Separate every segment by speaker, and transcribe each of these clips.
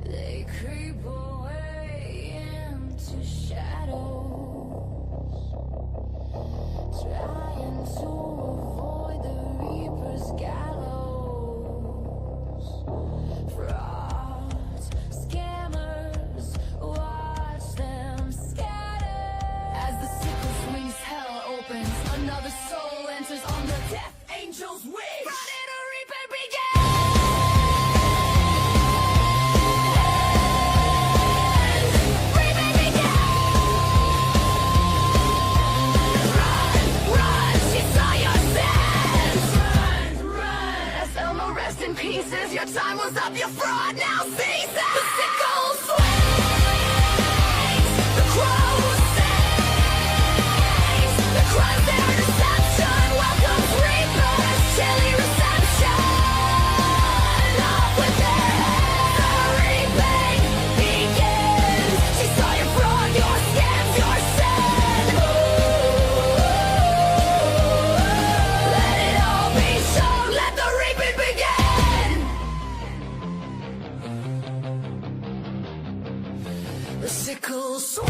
Speaker 1: They creep away into shadows, trying to avoid the Reaper's gallows. Frauds, scammers, watch them scatter. As the sickle swings, hell opens, another soul enters on the death angel's wings. Friday the Reaper begins! Reaper begins! Run, she saw your sins! Run, as Elmo rest in pieces. Your time was up, your fraud now ceases! The sickle swings! The crow sings! The crimes their deception welcomes Reaper's chilly reception! Off with their heads, the reaping begins! She saw your fraud, your scams, your sin! Let it all be shown, let the reaping begin! The sickle swings,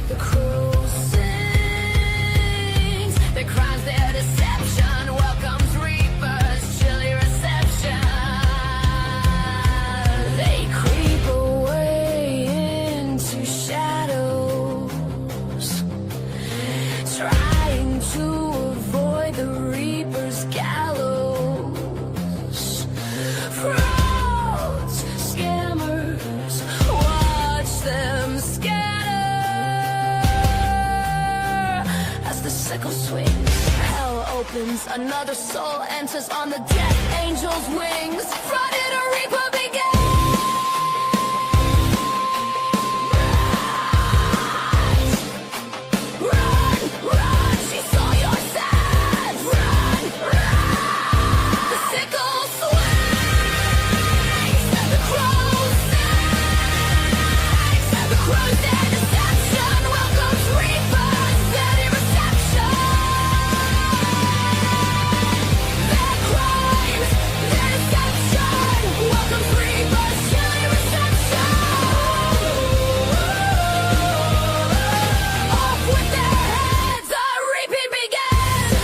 Speaker 1: the crow sings, the crimes their deception welcomes Reaper's chilly reception. They creep away into shadows, trying to avoid the Reaper's gallows. Frauds, scammers, watch them scatter. As the sickle swings, hell opens, another soul enters on the death angel's wings. Friday the Reaper begins! Run, run, she saw your sins! Run, run! The sickle swings! The crow sings! The crow's their deception welcomes Reaper's steady reception! Their crimes, their deception welcomes Reaper's chilly reception! Off with their heads, the reaping begins!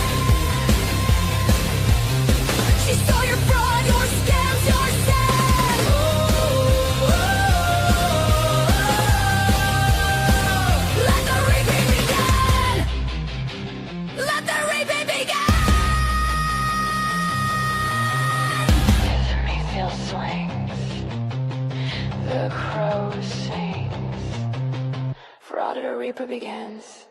Speaker 1: She saw your fraud, your scams, your sin! Let the reaping begin! Let the reaping begin! The refill swings, the crow sings. Fraud the Reaper begins.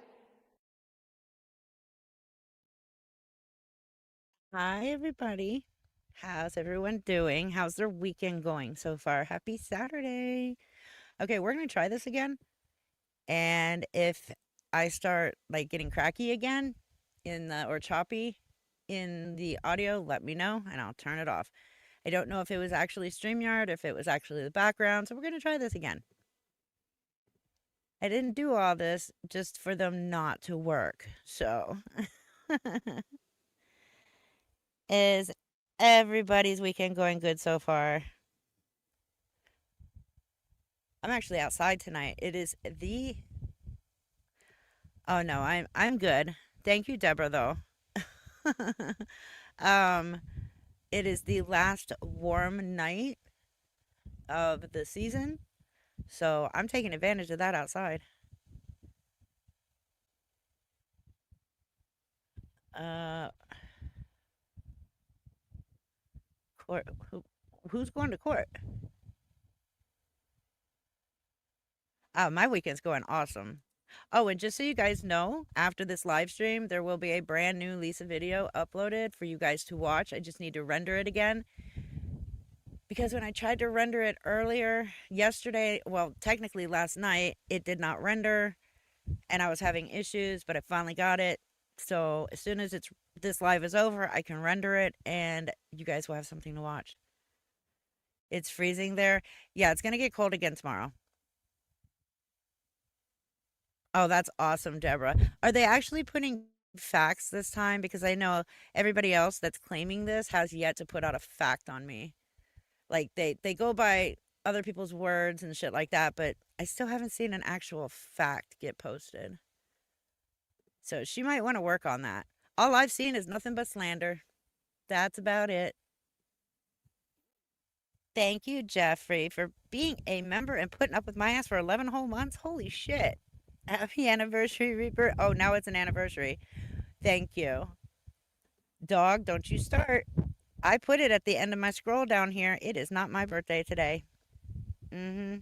Speaker 2: Hi, everybody. How's everyone doing? How's their weekend going so far? Happy Saturday. Okay, we're going to try this again. And if I start like getting cracky again or choppy in the audio, let me know and I'll turn it off. I don't know if it was actually StreamYard, if it was actually the background. So we're going to try this again. I didn't do all this just for them not to work. So is everybody's weekend going good so far? I'm actually outside tonight. It is the Oh no, I'm good. Thank you, Deborah, though. um it is the last warm night of the season. So I'm taking advantage of that outside. Uh Court who's going to court? My weekend's going awesome. Oh, and just so you guys know, after this live stream, there will be a brand new Lisa video uploaded for you guys to watch. I just need to render it again. Because when I tried to render it earlier, yesterday, well, technically last night, it did not render. And I was having issues, but I finally got it. So as soon as this live is over, I can render it and you guys will have something to watch. It's freezing there. Yeah, it's going to get cold again tomorrow. Oh, that's awesome, Deborah. Are they actually putting facts this time? Because I know everybody else that's claiming this has yet to put out a fact on me. Like they go by other people's words and shit like that, but I still haven't seen an actual fact get posted. So she might want to work on that. All I've seen is nothing but slander. That's about it. Thank you, Jeffrey, for being a member and putting up with my ass for 11 whole months. Holy shit. Happy anniversary, Reaper. Oh, now it's an anniversary. Thank you. Dog, don't you start. I put it at the end of my scroll down here. It is not my birthday today. Mm-hmm.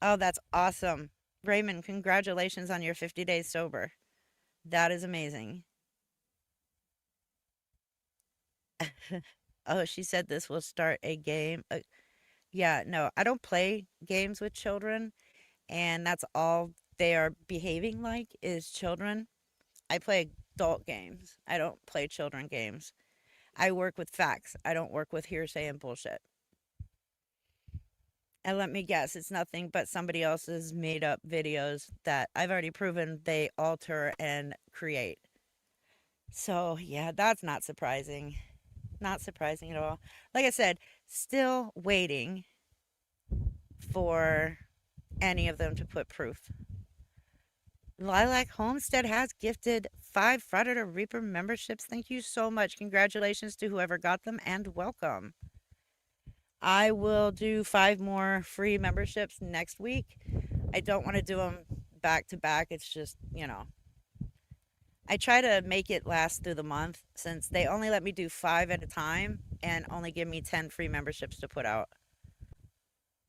Speaker 2: Oh, that's awesome. Raymond, congratulations on your 50 days sober. That is amazing. Oh, she said this will start a game. Yeah, no, I don't play games with children, and that's all they are behaving like is children. I play adult games. I don't play children games. I work with facts. I don't work with hearsay and bullshit. And let me guess, it's nothing but somebody else's made up videos that I've already proven they alter and create. So, yeah, that's not surprising. Not surprising at all. Like I said, still waiting for any of them to put proof. Lilac Homestead has gifted 5 Frauditer Reaper memberships. Thank you so much. Congratulations to whoever got them and welcome. I will do 5 more free memberships next week. I don't want to do them back to back. It's just, I try to make it last through the month since they only let me do 5 at a time and only give me 10 free memberships to put out.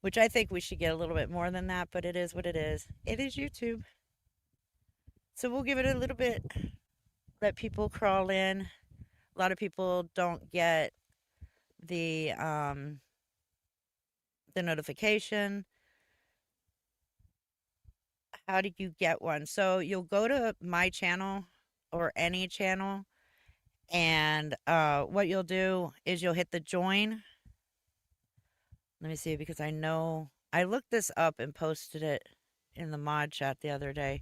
Speaker 2: Which I think we should get a little bit more than that, but it is what it is. It is YouTube. So we'll give it a little bit, let people crawl in. A lot of people don't get the notification. How do you get one? So you'll go to my channel or any channel, and what you'll do is you'll hit the join. Let me see, because I know I looked this up and posted it in the mod chat the other day.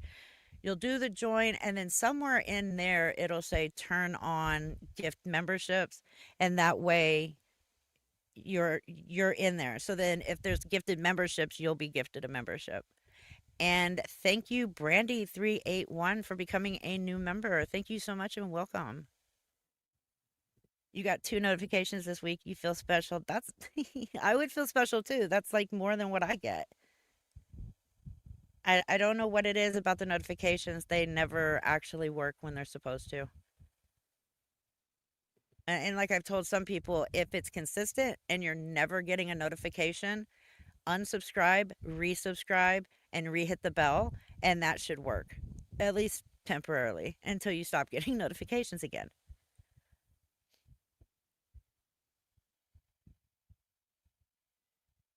Speaker 2: You'll do the join, and then somewhere in there it'll say turn on gift memberships, and that way you're in there. So then if there's gifted memberships, you'll be gifted a membership. And thank you, Brandy381, for becoming a new member. Thank you so much and welcome. You got 2 notifications this week. You feel special. That's I would feel special too. That's like more than what I get. I don't know what it is about the notifications. They never actually work when they're supposed to. And like I've told some people, if it's consistent and you're never getting a notification, unsubscribe, resubscribe, and re-hit the bell, and that should work, at least temporarily, until you stop getting notifications again.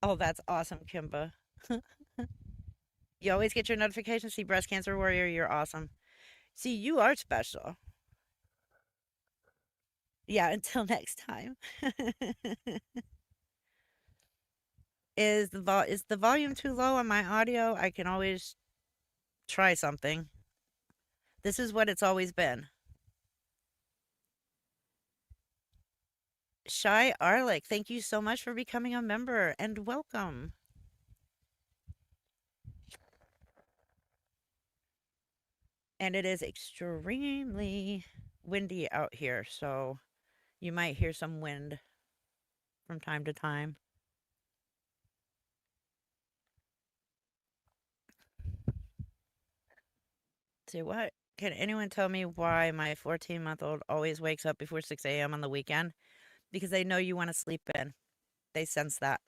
Speaker 2: Oh, that's awesome, Kimba. You always get your notifications. See, Breast Cancer Warrior, you're awesome. See, you are special. Yeah, until next time. Is the volume too low on my audio? I can always try something. This is what it's always been. Shy Arlick, thank you so much for becoming a member and welcome. And it is extremely windy out here, so you might hear some wind from time to time. See what? Can anyone tell me why my 14-month-old always wakes up before 6 a.m. on the weekend? Because they know you want to sleep in. They sense that.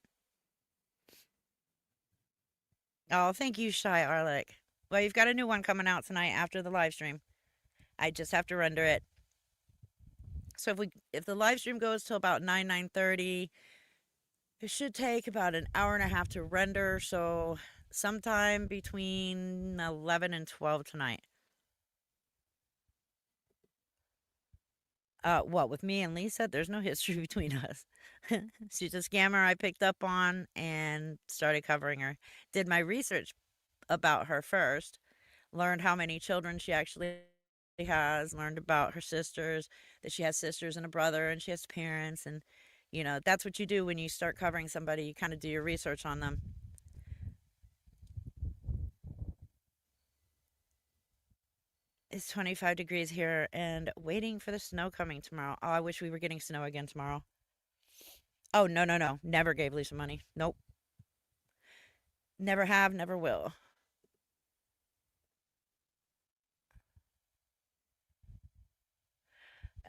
Speaker 2: Oh, thank you, Shy Arlick. Well, you've got a new one coming out tonight after the live stream. I just have to render it. So if the live stream goes till about 9:30, it should take about an hour and a half to render. So sometime between 11 and 12 tonight. What, with me and Lisa? There's no history between us. She's a scammer I picked up on and started covering her. Did my research about her first, learned how many children she actually has, learned about her sisters, that she has sisters and a brother, and she has parents, and That's what you do when you start covering somebody. You kind of do your research on them. It's 25 degrees here and waiting for the snow coming tomorrow. Oh, I wish we were getting snow again tomorrow. Oh, no, no, no. Never gave Lisa money. Nope. Never have, never will.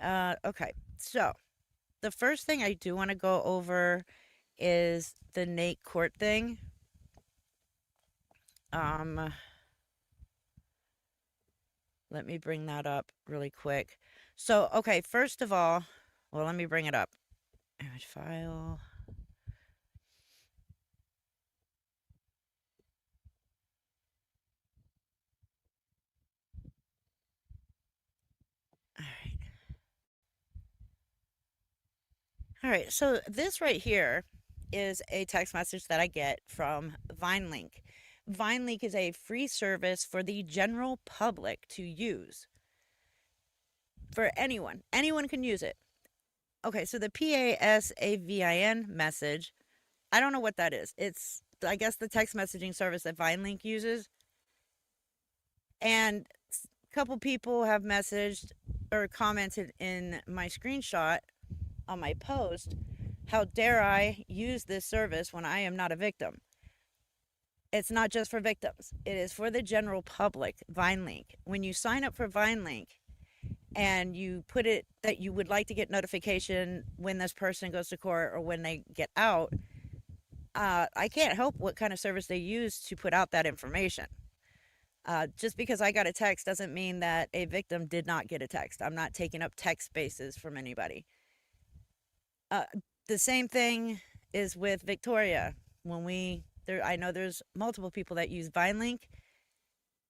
Speaker 2: Okay. So, the first thing I do want to go over is the Nate Court thing. Let me bring that up really quick. So, okay, first of all, well, let me bring it up. Image file. All right. All right, so this right here is a text message that I get from VineLink. VineLink is a free service for the general public to use. For anyone. Anyone can use it. Okay, so the PASAVIN message, I don't know what that is. It's, I guess, the text messaging service that VineLink uses. And a couple people have messaged or commented in my screenshot on my post, how dare I use this service when I am not a victim? It's not just for victims. It is for the general public, VineLink. When you sign up for VineLink and you put it that you would like to get notification when this person goes to court or when they get out, I can't help what kind of service they use to put out that information. Just because I got a text doesn't mean that a victim did not get a text. I'm not taking up text spaces from anybody. The same thing is with Victoria. I know there's multiple people that use VineLink,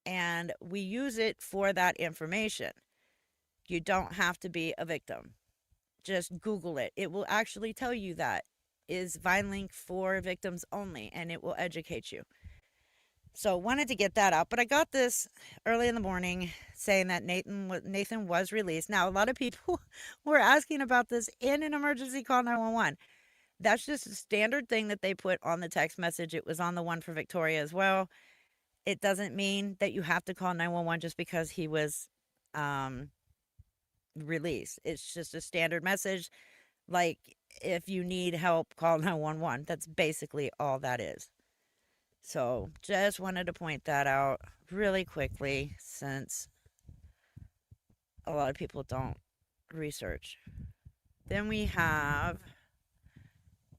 Speaker 2: and we use it for that information. You don't have to be a victim. Just Google it. It will actually tell you that is VineLink for victims only, and it will educate you. So wanted to get that out, but I got this early in the morning saying that Nathan was released. Now, a lot of people were asking about this in an emergency call 911. That's just a standard thing that they put on the text message. It was on the one for Victoria as well. It doesn't mean that you have to call 911 just because he was released. It's just a standard message. Like, if you need help, call 911. That's basically all that is. So just wanted to point that out really quickly since a lot of people don't research. Then we have,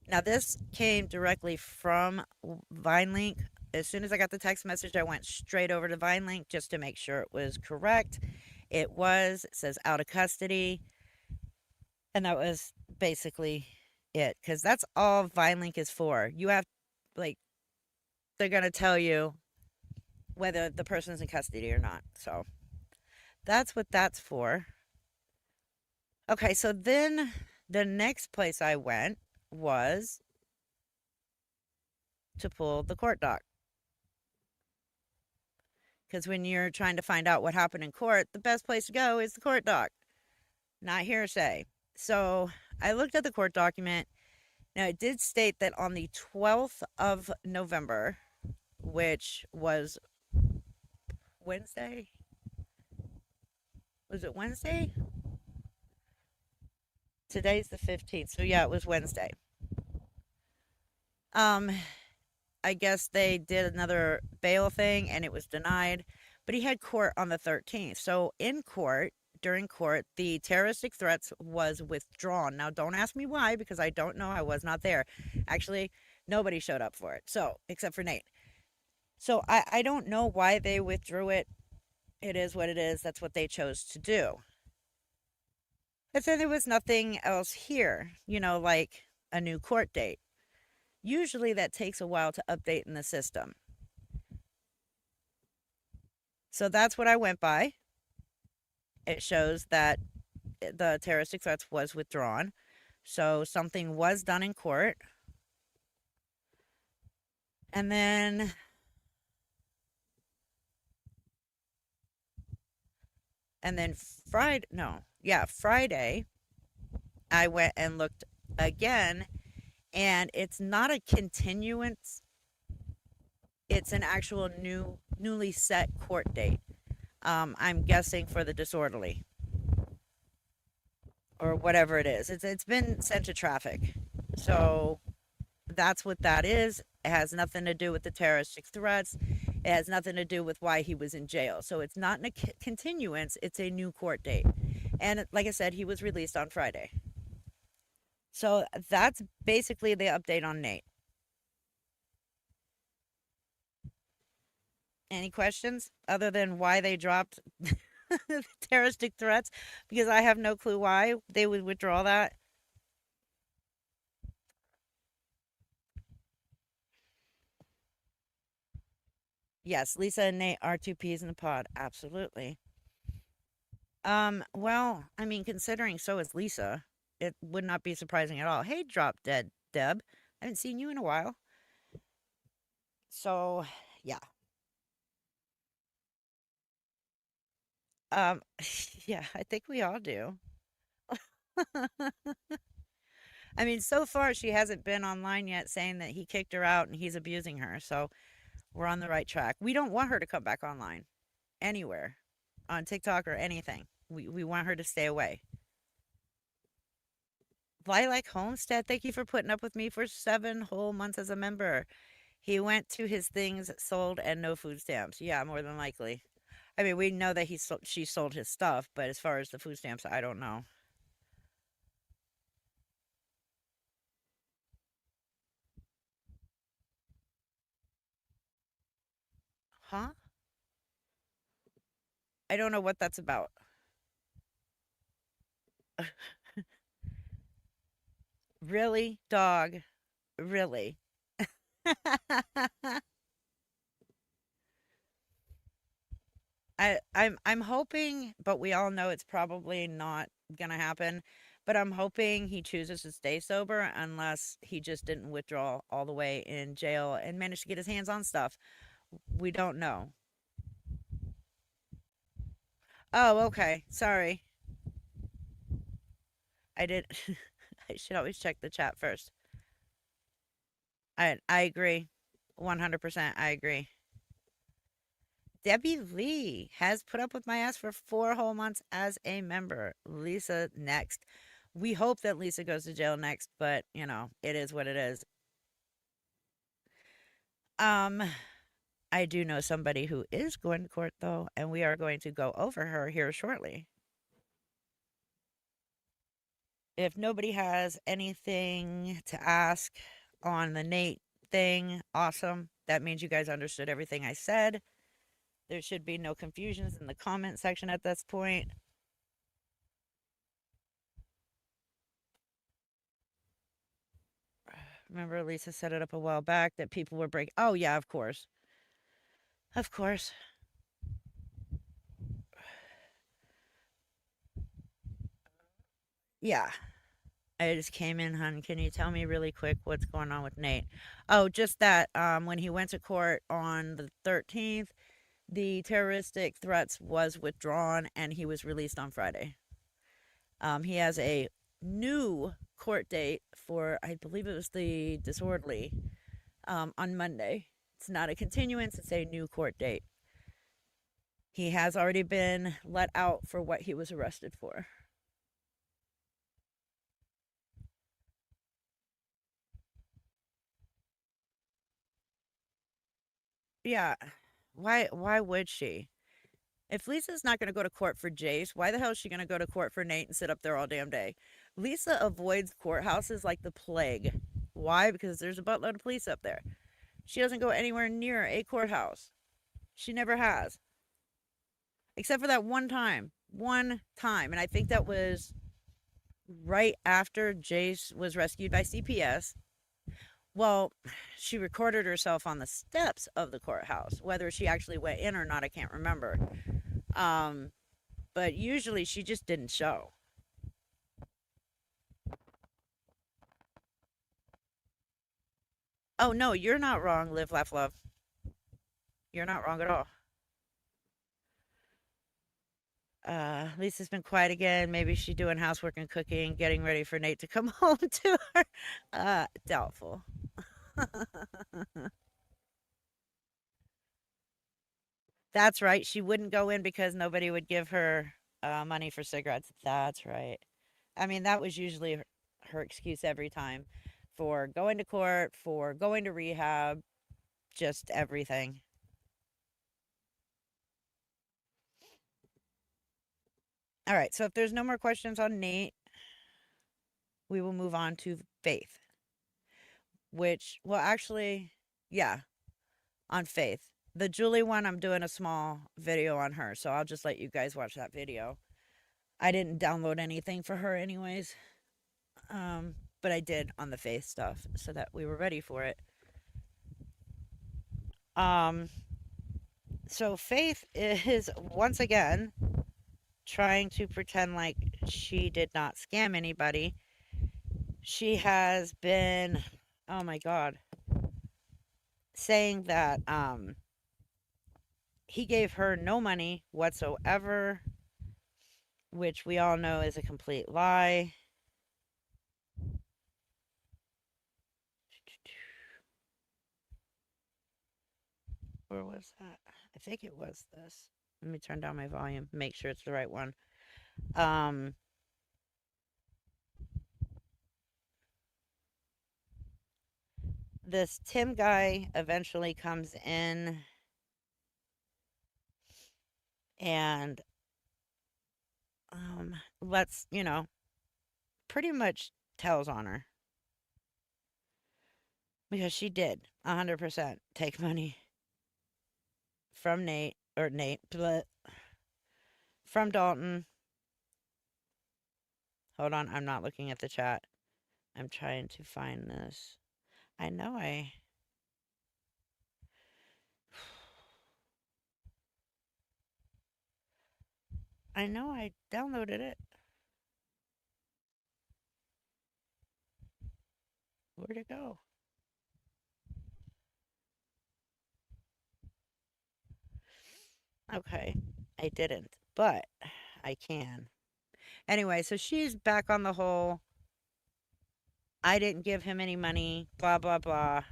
Speaker 2: now this came directly from VineLink. As soon as I got the text message, I went straight over to VineLink just to make sure it was correct. It says out of custody. And that was basically it, because that's all VineLink is for. You have, like, they're going to tell you whether the person's in custody or not. So that's what that's for. Okay, so then the next place I went was to pull the court doc. Because when you're trying to find out what happened in court, the best place to go is the court doc, not hearsay. So I looked at the court document. Now, it did state that on the 12th of November, which was Wednesday. Was it Wednesday? Today's the 15th. So yeah, it was Wednesday. I guess they did another bail thing and it was denied, but he had court on the 13th. So in court, during court, the terroristic threats was withdrawn. Now, don't ask me why, because I don't know. I was not there. Actually, nobody showed up for it. So, except for Nate. So I don't know why they withdrew it. It is what it is. That's what they chose to do. But then there was nothing else here, like a new court date. Usually that takes a while to update in the system. So that's what I went by. It shows that the terroristic threats was withdrawn. So something was done in court. And then Friday, I went and looked again, and it's not a continuance, it's an actual newly set court date. I'm guessing for the disorderly or whatever it is. It's been sent to traffic. So that's what that is. It has nothing to do with the terroristic threats. It has nothing to do with why he was in jail. So it's not a continuance, it's a new court date. And like I said, he was released on Friday. So that's basically the update on Nate. Any questions other than why they dropped terroristic threats? Because I have no clue why they would withdraw that. Yes, Lisa and Nate are two peas in the pod. Absolutely. Well, I mean, considering so is Lisa, it would not be surprising at all. Hey, Drop Dead Deb. I haven't seen you in a while. So, yeah. Um, yeah, I think we all do. I mean, so far she hasn't been online yet saying that he kicked her out and he's abusing her. So we're on the right track. We don't want her to come back online anywhere on TikTok or anything. We want her to stay away. Lilac Homestead, thank you for putting up with me for 7 whole months as a member. He went to his things sold and no food stamps. Yeah, more than likely. I mean, we know that she sold his stuff, but as far as the food stamps, I don't know. Huh? I don't know what that's about. Really, dog? Really? I'm hoping, but we all know it's probably not gonna happen. But I'm hoping he chooses to stay sober unless he just didn't withdraw all the way in jail and managed to get his hands on stuff. We don't know. Oh, okay. Sorry. I did. I should always check the chat first. I agree. 100%. I agree. Debbie Lee has put up with my ass for 4 whole months as a member. Lisa next. We hope that Lisa goes to jail next, but it is what it is. Um, I do know somebody who is going to court though, and we are going to go over her here shortly. If nobody has anything to ask on the Nate thing, awesome. That means you guys understood everything I said. There should be no confusions in the comment section at this point. Remember, Lisa set it up a while back that people were breaking. Oh, yeah, of course. Of course. Yeah. I just came in, hun. Can you tell me really quick what's going on with Nate? Oh, just that when he went to court on the 13th, the terroristic threats was withdrawn and he was released on Friday. He has a new court date for, I believe it was the disorderly, on Monday. It's not a continuance, it's a new court date. He has already been let out for what he was arrested for. Yeah. Why would she? If Lisa's not going to go to court for Jace, why the hell is she going to go to court for Nate and sit up there all damn day? Lisa avoids courthouses like the plague. Why? Because there's a buttload of police up there. She doesn't go anywhere near a courthouse. She never has. Except for that one time. One time. And I think that was right after Jace was rescued by CPS. Well, she recorded herself on the steps of the courthouse. Whether she actually went in or not, I can't remember. Um, but usually she just didn't show. Oh no, you're not wrong, live, laugh, love. You're not wrong at all. Lisa's been quiet again. Maybe she's doing housework and cooking, getting ready for Nate to come home to her. Doubtful. That's right. She wouldn't go in because nobody would give her money for cigarettes. That's right. I mean, that was usually her excuse every time for going to court, for going to rehab, just everything. All right. So if there's no more questions on Nate, we will move on to Faith, which, well, actually, yeah, on Faith. The Julie one, I'm doing a small video on her, so I'll just let you guys watch that video. I didn't download anything for her, anyways, but I did on the Faith stuff so that we were ready for it. So Faith is once again trying to pretend like she did not scam anybody. She has been, oh my God, saying that he gave her no money whatsoever, which we all know is a complete lie. Where was that? I think it was this. Let me turn down my volume, make sure it's the right one. This Tim guy eventually comes in and lets, pretty much tells on her. Because she did 100% take money from from Dalton. Hold on, I'm not looking at the chat. I'm trying to find this. I know I downloaded it. Where'd it go? Okay, I didn't, but I can. Anyway, so she's back on the whole I didn't give him any money, blah, blah, blah,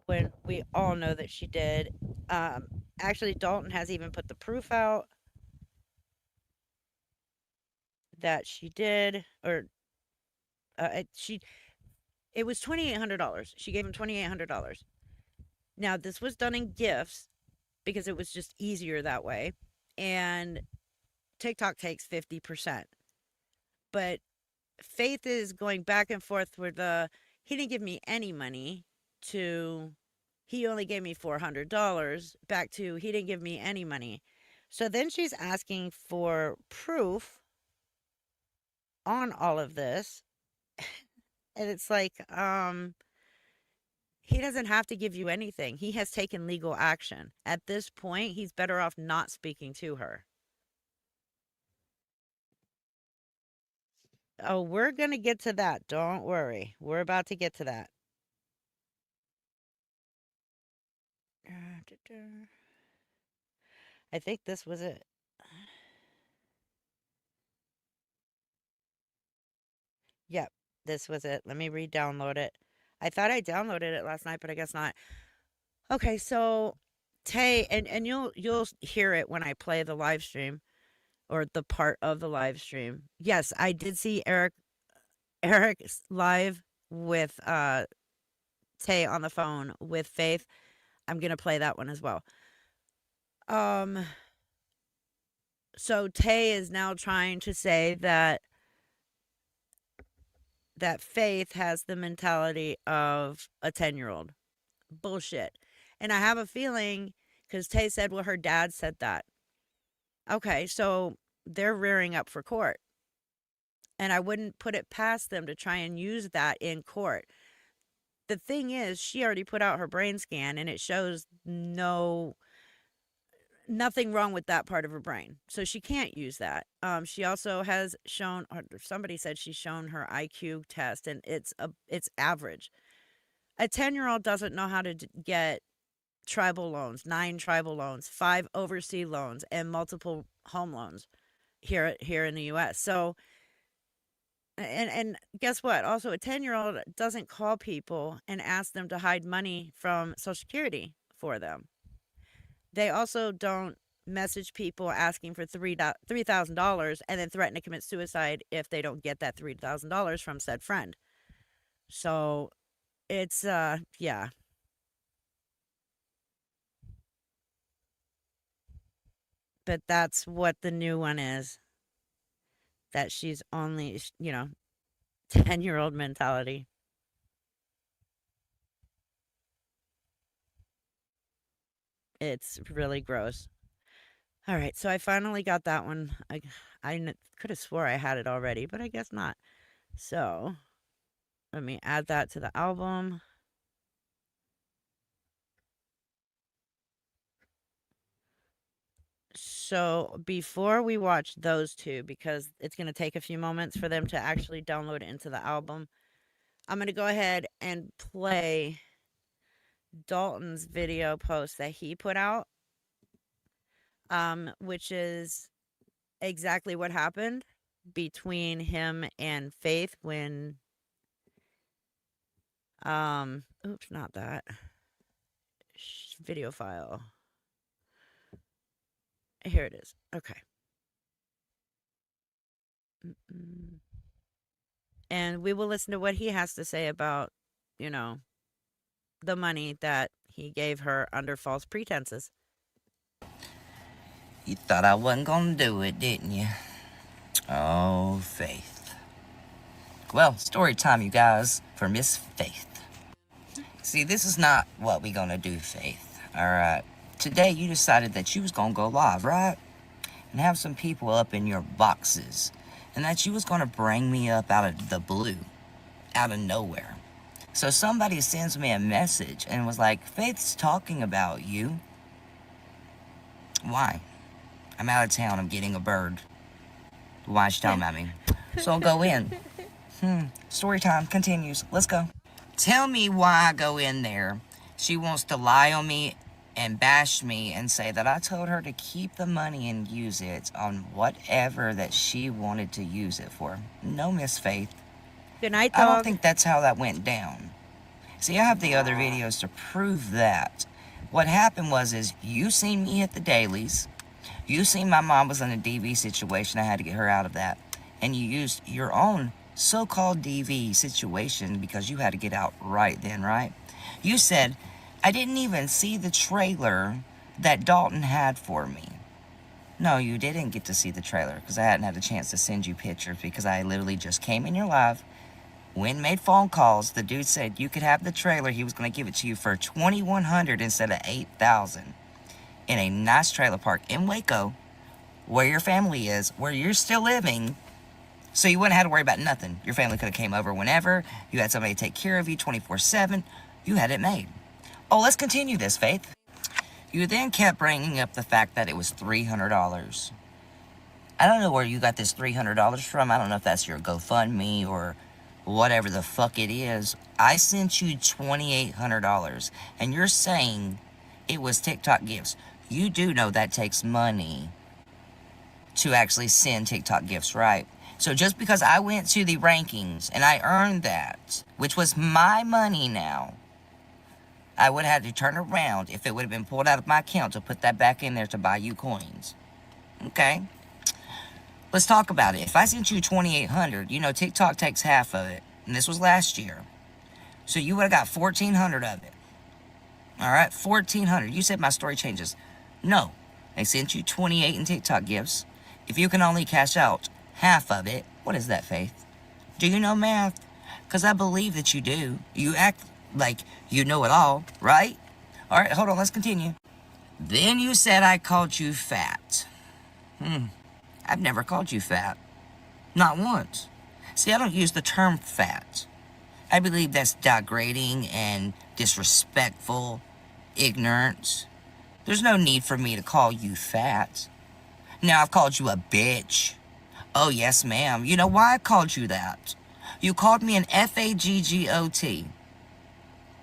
Speaker 2: when we all know that she did. Actually, Dalton has even put the proof out that she did, or it was $2,800. She gave him $2,800. Now, this was done in gifts because it was just easier that way. And TikTok takes 50%. But Faith is going back and forth with he didn't give me any money to he only gave me $400 back to he didn't give me any money. So then she's asking for proof on all of this. And it's like, he doesn't have to give you anything. He has taken legal action. At this point, he's better off not speaking to her. Oh, we're going to get to that. Don't worry. We're about to get to that. I think this was it. Yep, this was it. Let me re-download it. I thought I downloaded it last night, but I guess not. Okay, so Tay, and you'll hear it when I play the live stream or the part of the live stream. Yes, I did see Eric's live with Tay on the phone with Faith. I'm gonna play that one as well. So Tay is now trying to say that Faith has the mentality of a 10-year-old. Bullshit. And I have a feeling because Tay said, well, her dad said that. Okay, so they're rearing up for court. And I wouldn't put it past them to try and use that in court. The thing is, she already put out her brain scan and it shows nothing wrong with that part of her brain. So she can't use that. She also has shown, or somebody said she's shown her IQ test and it's average. A 10-year-old doesn't know how to get tribal loans, 9 tribal loans, 5 overseas loans, and multiple home loans here in the US. So, and guess what? Also, a 10-year-old doesn't call people and ask them to hide money from Social Security for them. They also don't message people asking for $3,000 and then threaten to commit suicide if they don't get that $3,000 from said friend. So it's yeah. But that's what the new one is. That she's only, 10-year-old mentality. It's really gross. All right, so I finally got that one. I could have swore I had it already, but I guess not. So let me add that to the album. So before we watch those two, because it's going to take a few moments for them to actually download it into the album, I'm going to go ahead and play Dalton's video post that he put out, which is exactly what happened between him and Faith when, oops, not that. Video file. Here it is. Okay. And we will listen to what he has to say about, the money that he gave her under false pretenses.
Speaker 3: You thought I wasn't gonna do it, didn't you? Oh, Faith. Well, story time, you guys, for Miss Faith. See, this is not what we gonna do, Faith. Alright. Today you decided that you was gonna go live, right? And have some people up in your boxes. And that you was gonna bring me up out of the blue. Out of nowhere. So somebody sends me a message and was like, Faith's talking about you. Why? I'm out of town. I'm getting a bird. Why is she talking about me? So I'll go in. Story time continues. Let's go. Tell me why I go in there. She wants to lie on me and bash me and say that I told her to keep the money and use it on whatever that she wanted to use it for. No, Miss Faith.
Speaker 2: Good night,
Speaker 3: I don't
Speaker 2: dog.
Speaker 3: think that's how that went down. See, I have the other videos to prove that. What happened is you seen me hit the dailies. You seen my mom was in a DV situation. I had to get her out of that. And you used your own so-called DV situation because you had to get out right then, right? You said, I didn't even see the trailer that Dalton had for me. No, you didn't get to see the trailer because I hadn't had a chance to send you pictures because I literally just came in your live. When made phone calls, the dude said you could have the trailer. He was going to give it to you for $2,100 instead of $8,000 in a nice trailer park in Waco, where your family is, where you're still living. So you wouldn't have to worry about nothing. Your family could have came over whenever. You had somebody to take care of you 24/7. You had it made. Oh, let's continue this, Faith. You then kept bringing up the fact that it was $300. I don't know where you got this $300 from. I don't know if that's your GoFundMe or whatever the fuck it is. I sent you $2,800 and you're saying it was TikTok gifts. You do know that takes money to actually send TikTok gifts, right? So just because I went to the rankings and I earned that, which was my money now, I would have had to turn around if it would have been pulled out of my account to put that back in there to buy you coins. Okay? Let's talk about it. If I sent you $2,800, you know TikTok takes half of it. And this was last year. So you would have got $1,400 of it. Alright? $1,400. You said my story changes. No. They sent you $28 in TikTok gifts. If you can only cash out half of it, what is that, Faith? Do you know math? Because I believe that you do. You act like you know it all, right? Alright, hold on, let's continue. Then you said I called you fat. I've never called you fat. Not once. See, I don't use the term fat. I believe that's degrading and disrespectful, ignorant. There's no need for me to call you fat. Now I've called you a bitch. Oh, yes, ma'am. You know why I called you that? You called me an F-A-G-G-O-T.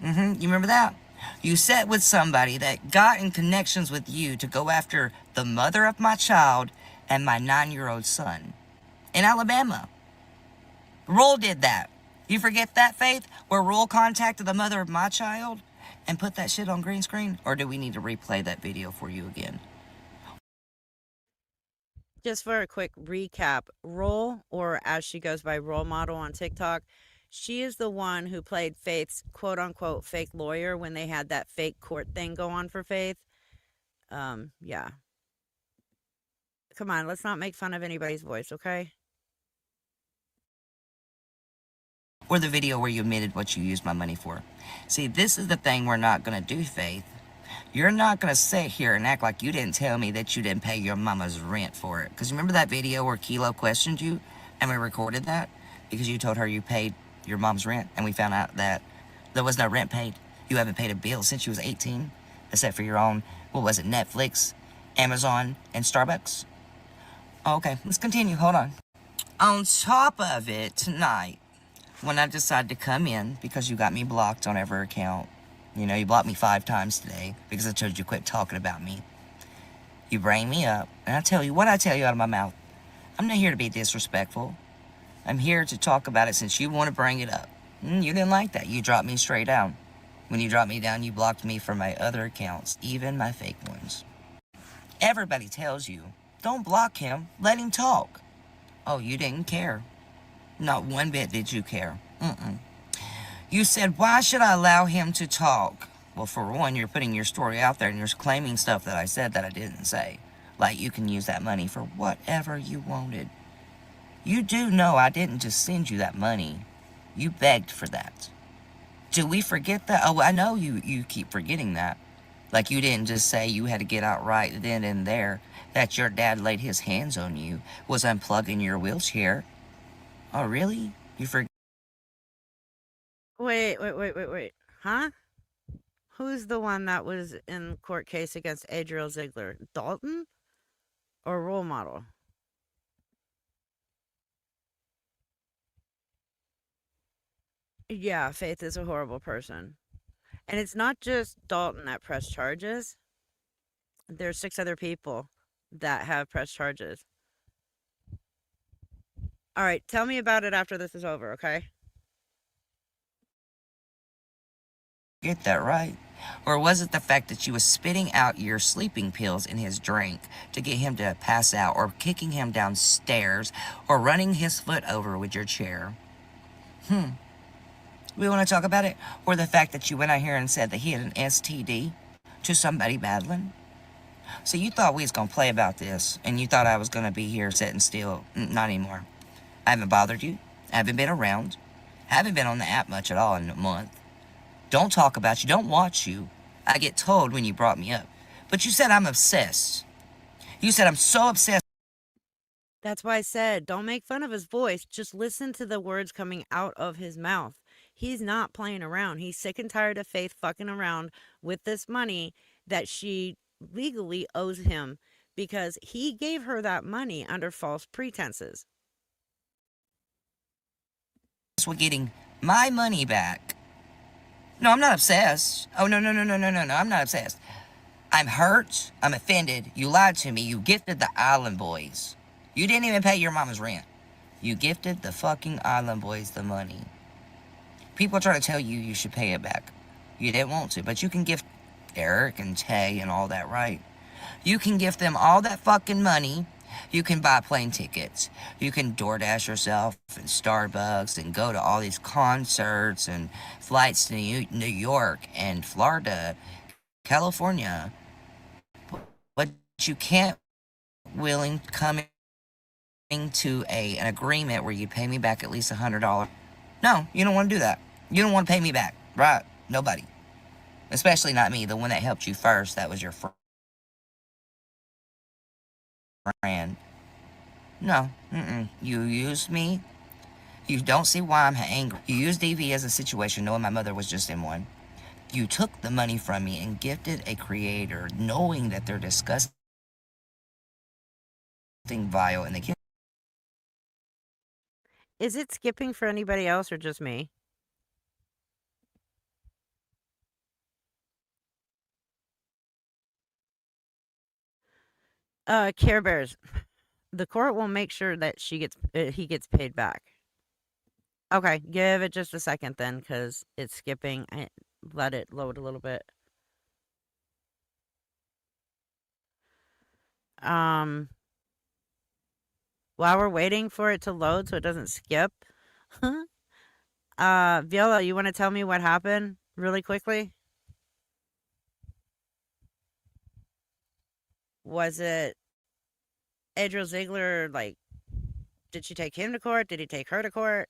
Speaker 3: You remember that? You sat with somebody that got in connections with you to go after the mother of my child and my 9-year-old son in Alabama. Roll did that. You forget that, Faith? Where Roll contacted the mother of my child and put that shit on green screen? Or do we need to replay that video for you again?
Speaker 2: Just for a quick recap, Roll, or as she goes by Role Model on TikTok, she is the one who played Faith's quote unquote fake lawyer when they had that fake court thing go on for Faith. Yeah. Come on, let's not make fun of anybody's voice, okay?
Speaker 3: Or the video where you admitted what you used my money for. See, this is the thing we're not going to do, Faith. You're not going to sit here and act like you didn't tell me that you didn't pay your mama's rent for it. Because remember that video where Kilo questioned you and we recorded that? Because you told her you paid your mom's rent and we found out that there was no rent paid. You haven't paid a bill since you was 18, except for your own, what was it, Netflix, Amazon, and Starbucks? Okay, let's continue. Hold on. On top of it, tonight, when I decided to come in because you got me blocked on every account. You know, you blocked me 5 times today because I told you to quit talking about me. You bring me up, and I tell you what I tell you out of my mouth. I'm not here to be disrespectful. I'm here to talk about it since you want to bring it up. You didn't like that. You dropped me straight down. When you dropped me down, you blocked me from my other accounts, even my fake ones. Everybody tells you, don't block him, let him talk. Oh, you didn't care. Not one bit did you care. You said, why should I allow him to talk? Well, for one, you're putting your story out there and you're claiming stuff that I said that I didn't say. Like you can use that money for whatever you wanted. You do know I didn't just send you that money. You begged for that. Do we forget that? Oh, I know you keep forgetting that. Like you didn't just say you had to get out right then and there that your dad laid his hands on you, was unplugging your wheelchair. Oh, really? You forget?
Speaker 2: Wait. Huh? Who's the one that was in court case against Adriel Ziegler? Dalton? Or Role Model? Yeah, Faith is a horrible person. And it's not just Dalton that pressed charges. There's 6 other people that have pressed charges. All right, tell me about it after this is over, okay?
Speaker 3: Get that right? Or was it the fact that you was spitting out your sleeping pills in his drink to get him to pass out, or kicking him downstairs, or running his foot over with your chair? We want to talk about it? Or the fact that you went out here and said that he had an STD to somebody battling? So you thought we was going to play about this, and you thought I was going to be here sitting still. Not anymore. I haven't bothered you. I haven't been around. I haven't been on the app much at all in a month. Don't talk about you. Don't watch you. I get told when you brought me up. But you said I'm obsessed. You said I'm so obsessed.
Speaker 2: That's why I said, don't make fun of his voice. Just listen to the words coming out of his mouth. He's not playing around. He's sick and tired of Faith fucking around with this money that she legally owes him because he gave her that money under false pretenses.
Speaker 3: With getting my money back. No, I'm not obsessed. Oh, no. I'm not obsessed. I'm hurt. I'm offended. You lied to me. You gifted the Island Boys. You didn't even pay your mama's rent. You gifted the fucking Island Boys the money. People try to tell you you should pay it back. You didn't want to, but you can gift Eric and Tay and all that, right? You can gift them all that fucking money. You can buy plane tickets. You can DoorDash yourself and Starbucks and go to all these concerts and flights to New York and Florida, California. But you can't willing coming to an agreement where you pay me back at least $100. No, you don't want to do that. You don't want to pay me back, right? Nobody. Especially not me, the one that helped you first. That was your friend. No, you used me. You don't see why I'm angry. You used DV as a situation knowing my mother was just in one. You took the money from me and gifted a creator knowing that they're disgusting, vile, and they can't.
Speaker 2: Is it skipping for anybody else or just me? Care Bears. The court will make sure that he gets paid back. Okay, give it just a second then, because it's skipping. Let it load a little bit. While we're waiting for it to load so it doesn't skip, Viola, you want to tell me what happened really quickly? Was it Adriel Ziegler, like, did she take him to court? Did he take her to court?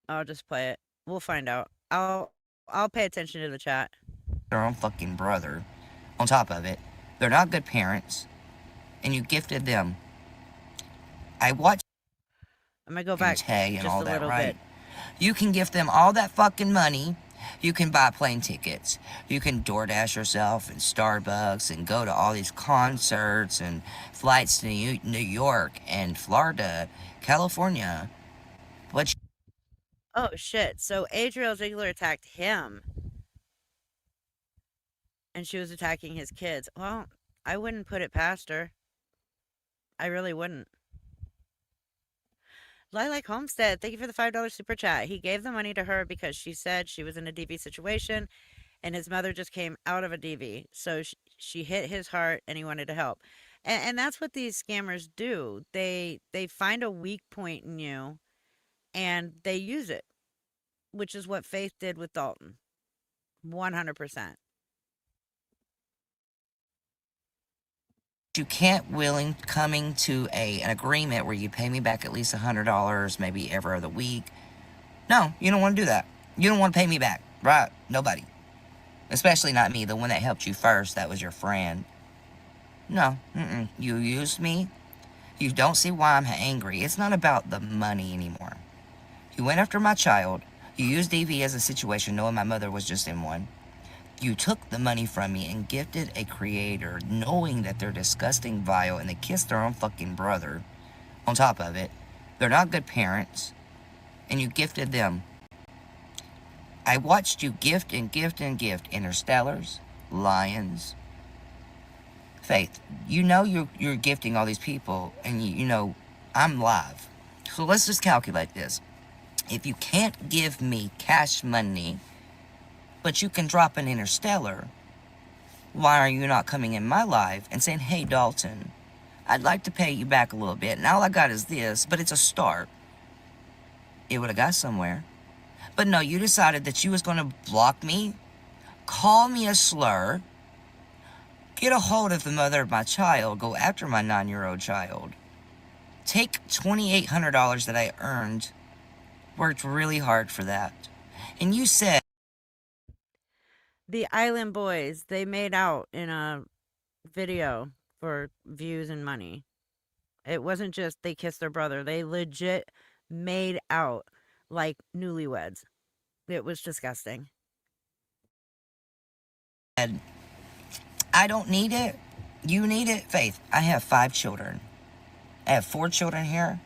Speaker 2: I'll just play it. We'll find out. I'll pay attention to the chat.
Speaker 3: Their own fucking brother. On top of it, they're not good parents, and you gifted them. I watched
Speaker 2: I'm gonna go back
Speaker 3: Tay and
Speaker 2: just
Speaker 3: all
Speaker 2: a
Speaker 3: that,
Speaker 2: little
Speaker 3: right?
Speaker 2: bit.
Speaker 3: You can gift them all that fucking money. You can buy plane tickets. You can DoorDash yourself and Starbucks and go to all these concerts and flights to New York and Florida, California. But
Speaker 2: Oh shit! So Adriel Ziegler attacked him, and she was attacking his kids. Well, I wouldn't put it past her. I really wouldn't. Lilac Homestead, thank you for the $5 super chat. He gave the money to her because she said she was in a DV situation and his mother just came out of a DV. So she hit his heart and he wanted to help. And that's what these scammers do. They find a weak point in you and they use it, which is what Faith did with Dalton. 100%.
Speaker 3: you can't coming to an agreement where you pay me back at least $100, maybe every other week. No, you don't want to do that. You don't want to pay me back, right? Nobody. Especially not me, the one that helped you first. That was your friend. No, you used me. You don't see why I'm angry. It's not about the money anymore. You went after my child. You used DV as a situation, knowing my mother was just in one. You took the money from me and gifted a creator, knowing that they're disgusting, vile, and they kissed their own fucking brother. On top of it, they're not good parents, and you gifted them. I watched you gift and gift and gift Interstellars, Lions. Faith, you know you're gifting all these people, and you know I'm live. So let's just calculate this. If you can't give me cash money, but you can drop an Interstellar, why are you not coming in my live and saying, hey, Dalton, I'd like to pay you back a little bit, and all I got is this, but it's a start. It would have got somewhere. But no, you decided that you was going to block me, call me a slur, get a hold of the mother of my child, go after my 9-year-old child, take $2,800 that I earned, worked really hard for that, and you said,
Speaker 2: The Island Boys, they made out in a video for views and money. It wasn't just they kissed their brother. They legit made out like newlyweds. It was disgusting.
Speaker 3: I don't need it. You need it. Faith, I have 5 children. I have 4 children here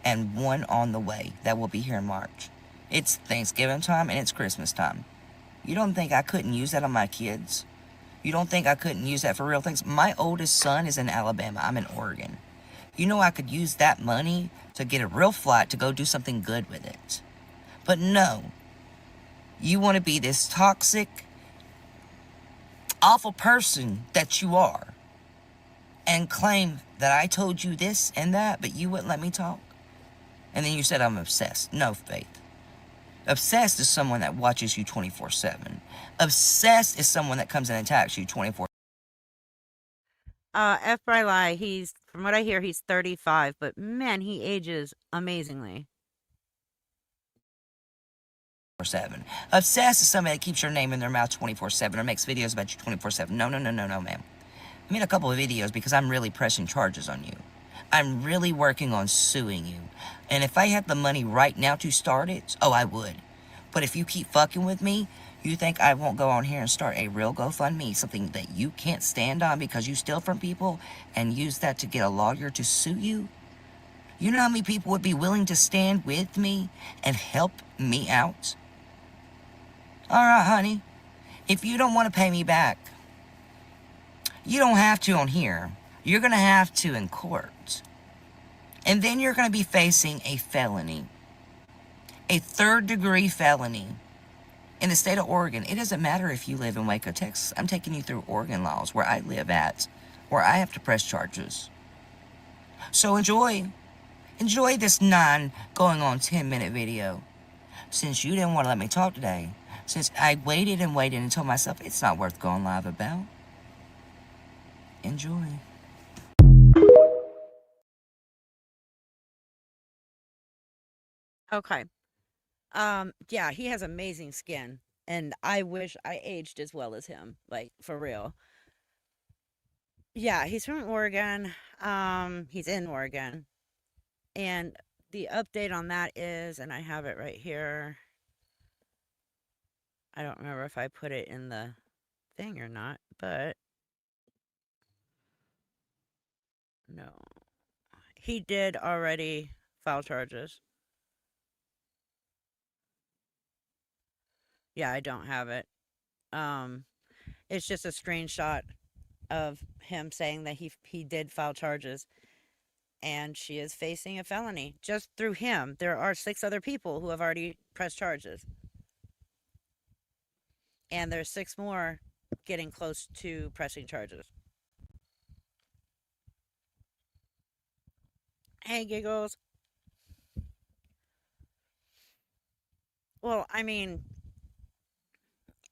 Speaker 3: and 1 on the way that will be here in March. It's Thanksgiving time and it's Christmas time. You don't think I couldn't use that on my kids? You don't think I couldn't use that for real things? My oldest son is in Alabama. I'm in Oregon. You know I could use that money to get a real flight to go do something good with it. But no. You want to be this toxic, awful person that you are and claim that I told you this and that, but you wouldn't let me talk? And then you said I'm obsessed. No, Faith. Obsessed is someone that watches you 24/7. Obsessed is someone that comes and attacks you 24/7.
Speaker 2: F. Briley, from what I hear, he's 35, but man, he ages amazingly.
Speaker 3: Obsessed is somebody that keeps your name in their mouth 24/7 or makes videos about you 24/7. No, ma'am. I made a couple of videos because I'm really pressing charges on you. I'm really working on suing you. And if I had the money right now to start it, oh, I would. But if you keep fucking with me, You think I won't go on here and start a real GoFundMe, something that you can't stand on because you steal from people, and use that to get a lawyer to sue you? You know how many people would be willing to stand with me and help me out? All right, honey. If you don't want to pay me back, you don't have to on here. You're going to have to in court. And then you're going to be facing a felony. A third-degree felony. In the state of Oregon, it doesn't matter if you live in Waco, Texas. I'm taking you through Oregon laws where I live at, where I have to press charges. So enjoy this going on 10-minute video. Since you didn't want to let me talk today, since I waited and told myself it's not worth going live about, enjoy.
Speaker 2: Okay. Yeah, he has amazing skin, and I wish I aged as well as him, like for real. Yeah, he's from Oregon. He's in Oregon. And the update on that is, and I have it right here. I don't remember if I put it in the thing or not, but no. He did already file charges. Yeah, I don't have it. It's just a screenshot of him saying that he did file charges, and she is facing a felony just through him. There are 6 other people who have already pressed charges, and there's 6 more getting close to pressing charges. Hey, Giggles. Well, I mean,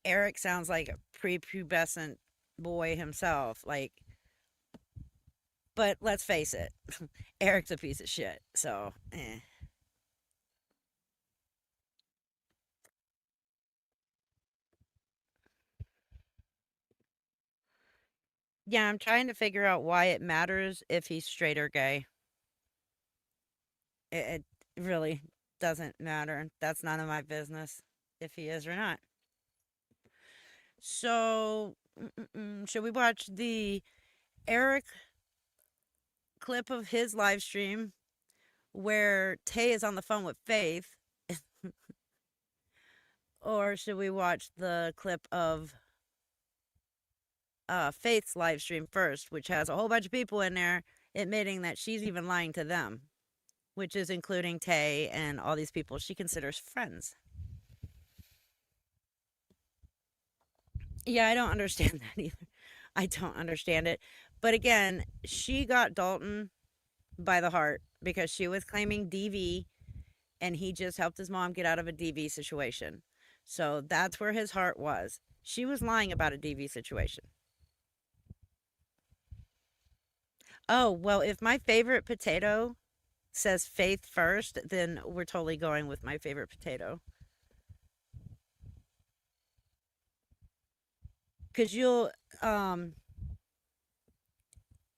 Speaker 2: Eric sounds like a prepubescent boy himself, like, but let's face it, Eric's a piece of shit, so, eh. Yeah, I'm trying to figure out why it matters if he's straight or gay. It really doesn't matter. That's none of my business if he is or not. So, should we watch the Eric clip of his live stream where Tay is on the phone with Faith? Or should we watch the clip of Faith's live stream first, which has a whole bunch of people in there admitting that she's even lying to them, which is including Tay and all these people she considers friends? Yeah, I don't understand that either. I don't understand it. But again, she got Dalton by the heart because she was claiming DV, and he just helped his mom get out of a DV situation. So that's where his heart was. She was lying about a DV situation. Oh, well, if my favorite potato says Faith first, then we're totally going with my favorite potato. Because um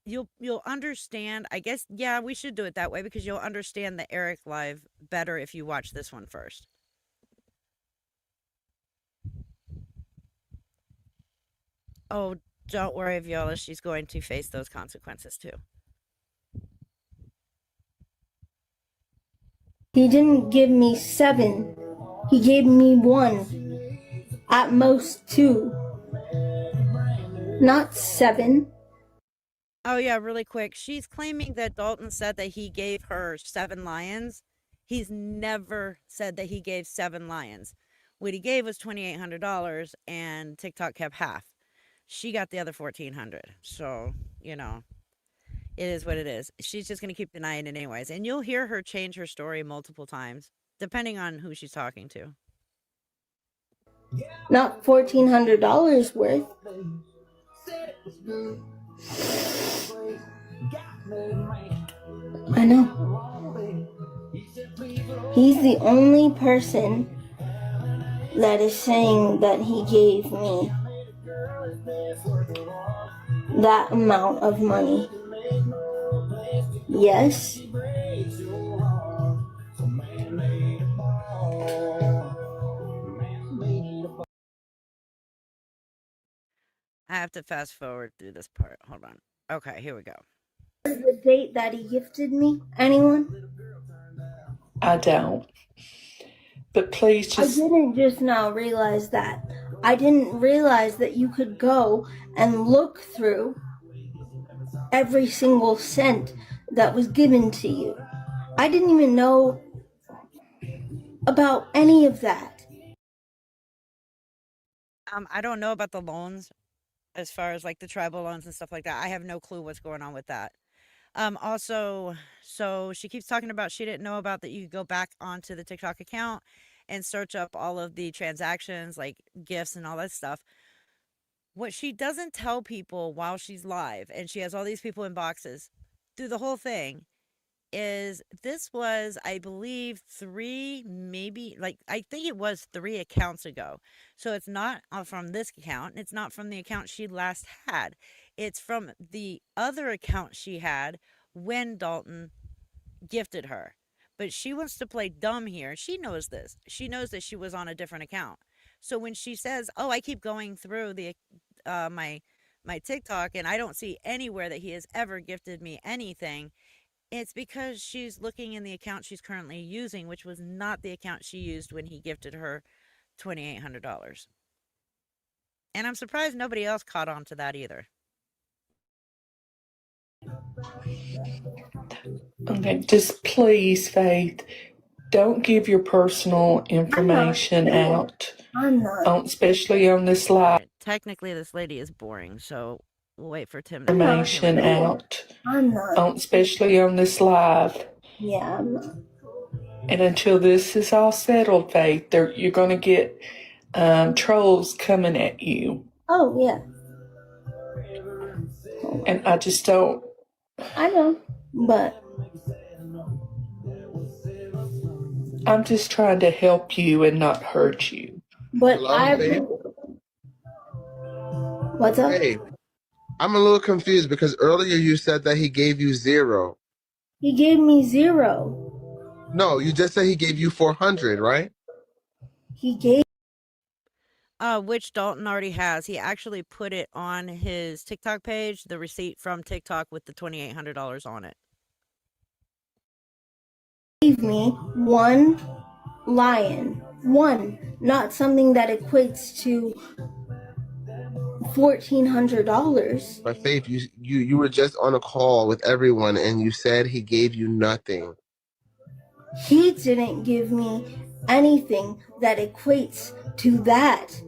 Speaker 2: you'll understand, I guess. Yeah, we should do it that way because you'll understand the Eric live better if you watch this one first. Oh, don't worry, Viola, she's going to face those consequences too.
Speaker 4: He didn't give me 7. He gave me 1. At most 2. Not 7.
Speaker 2: Oh yeah, really quick. She's claiming that Dalton said that he gave her 7 lions. He's never said that he gave 7 lions. What he gave was $2,800, and TikTok kept half. She got the other $1,400. So, it is what it is. She's just gonna keep denying it anyways, and you'll hear her change her story multiple times, depending on who she's talking to.
Speaker 4: Not $1,400 worth. I know. He's the only person that is saying that he gave me that amount of money. Yes.
Speaker 2: have to fast forward through this part. Hold on. Okay, here we go.
Speaker 4: The date that he gifted me? Anyone?
Speaker 5: I don't. But please
Speaker 4: I
Speaker 5: just
Speaker 4: didn't just now realize that. I didn't realize that you could go and look through every single cent that was given to you. I didn't even know about any of that.
Speaker 2: I don't know about the loans as far as like the tribal loans and stuff like that. I have no clue what's going on with that. Also, so she keeps talking about she didn't know about that you could go back onto the TikTok account and search up all of the transactions, like gifts and all that stuff. What she doesn't tell people while she's live, and she has all these people in boxes through the whole thing, is this was, I believe, I think it was 3 accounts ago. So it's not from this account. It's not from the account she last had. It's from the other account she had when Dalton gifted her. But she wants to play dumb here. She knows this. She knows that she was on a different account. So when she says, "Oh, I keep going through the my TikTok and I don't see anywhere that he has ever gifted me anything," it's because she's looking in the account she's currently using, which was not the account she used when he gifted her $2,800. And I'm surprised nobody else caught on to that either.
Speaker 5: okay, just please, Faith, don't give your personal information out,
Speaker 4: I'm not.
Speaker 5: especially on this live
Speaker 2: Technically, this lady is boring, so we'll wait for Tim to
Speaker 5: information out,
Speaker 4: I'm not.
Speaker 5: especially on this live.
Speaker 4: Yeah, I'm not.
Speaker 5: And until this is all settled, Faith, you're going to get trolls coming at you.
Speaker 4: Oh, yeah.
Speaker 5: And I just don't.
Speaker 4: I know. But
Speaker 5: I'm just trying to help you and not hurt you.
Speaker 4: I.
Speaker 6: Faith?
Speaker 4: What's up?
Speaker 6: Hey, I'm a little confused because earlier you said that he gave you 0.
Speaker 4: He gave me 0.
Speaker 6: No, you just said he gave you 400, right?
Speaker 4: He gave.
Speaker 2: Which Dalton already has. He actually put it on his TikTok page, the receipt from TikTok with the $2,800 on it.
Speaker 4: Gave me 1 lion. 1, not something that equates to $1,400.
Speaker 6: But Faith, you were just on a call with everyone and you said he gave you nothing.
Speaker 4: He didn't give me anything that equates to that.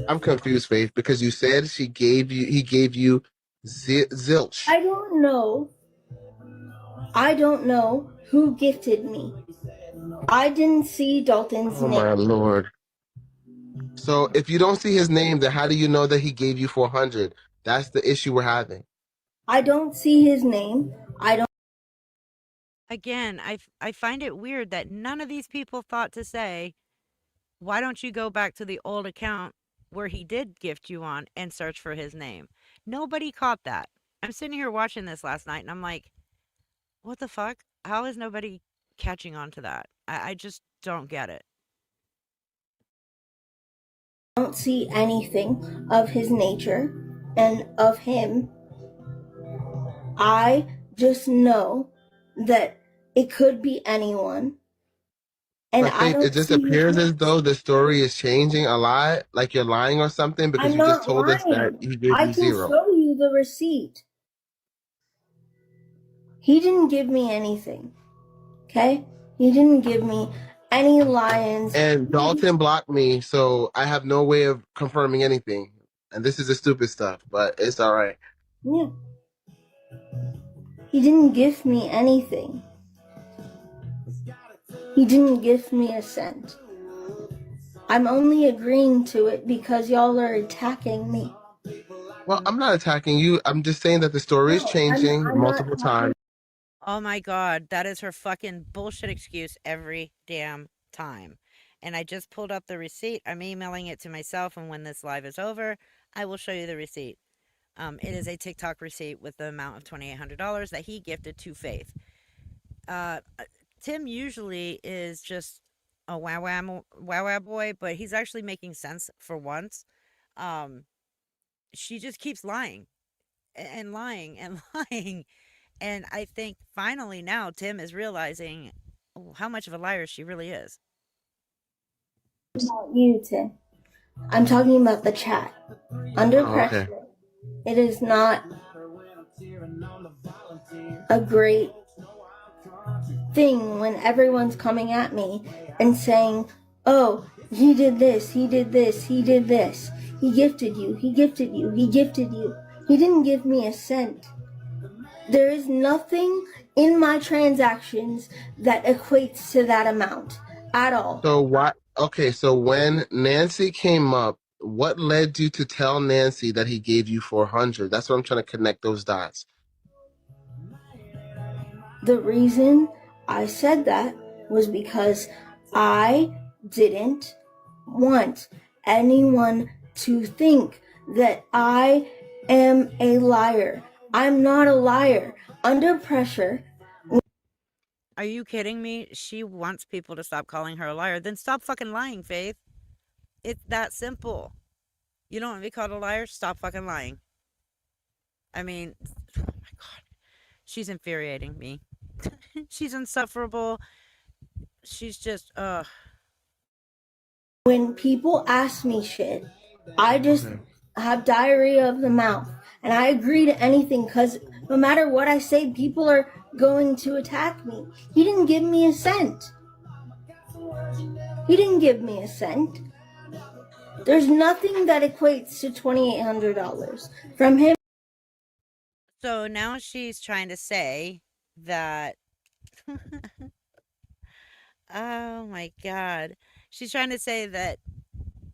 Speaker 6: I'm confused, Faith, because you said he gave you zilch.
Speaker 4: I don't know who gifted me. I didn't see Dalton's
Speaker 6: Oh
Speaker 4: name.
Speaker 6: my Lord. So if you don't see his name, then how do you know that he gave you 400? That's the issue we're having.
Speaker 4: I don't see his name.
Speaker 2: Again, I find it weird that none of these people thought to say, why don't you go back to the old account where he did gift you on and search for his name? Nobody caught that. I'm sitting here watching this last night and I'm like, what the fuck? How is nobody catching on to that? I just don't get it.
Speaker 4: I don't see anything of his nature and of him. I just know that it could be anyone. And
Speaker 6: But Faith, it just appears as though the story is changing a lot, like you're lying or something, because
Speaker 4: I'm
Speaker 6: you
Speaker 4: not
Speaker 6: just told us that
Speaker 4: lying.
Speaker 6: he gave
Speaker 4: I
Speaker 6: you
Speaker 4: can
Speaker 6: 0.
Speaker 4: show you the receipt. He didn't give me anything. Okay? He didn't give me any lions.
Speaker 6: And Dalton blocked me, so I have no way of confirming anything. And this is the stupid stuff, but it's all right.
Speaker 4: Yeah. He didn't give me anything. He didn't give me a cent. I'm only agreeing to it because y'all are attacking me.
Speaker 6: Well, I'm not attacking you. I'm just saying that the story is changing
Speaker 4: I'm
Speaker 6: multiple
Speaker 4: not
Speaker 6: times.
Speaker 2: Oh my God, that is her fucking bullshit excuse every damn time. And I just pulled up the receipt. I'm emailing it to myself, and when this live is over, I will show you the receipt. It is a TikTok receipt with the amount of $2,800 that he gifted to Faith. Tim usually is just a wow boy, but he's actually making sense for once. she just keeps lying and lying and lying. And I think finally now Tim is realizing how much of a liar she really is.
Speaker 4: Not you, Tim. I'm talking about the chat. Under
Speaker 6: Oh, okay.
Speaker 4: pressure, it is not a great thing when everyone's coming at me and saying, oh, he did this, he did this, he did this. He gifted you, he gifted you, he gifted you. He didn't give me a cent. There is nothing in my transactions that equates to that amount at all.
Speaker 6: So what? Okay, so when Nancy came up, what led you to tell Nancy that he gave you 400? That's what I'm trying to connect those dots.
Speaker 4: The reason I said that was because I didn't want anyone to think that I am a liar. I'm not a liar. Under pressure,
Speaker 2: Are you kidding me? She wants people to stop calling her a liar. Then stop fucking lying, Faith. It's that simple. You don't want to be called a liar? Stop fucking lying. I mean, oh my God. She's infuriating me. She's insufferable. She's just,
Speaker 4: when people ask me shit, I just have diarrhea of the mouth. And I agree to anything because no matter what I say, people are going to attack me. He didn't give me a cent. He didn't give me a cent. There's nothing that equates to $2,800 from him.
Speaker 2: so now she's trying to say that, oh my God. She's trying to say that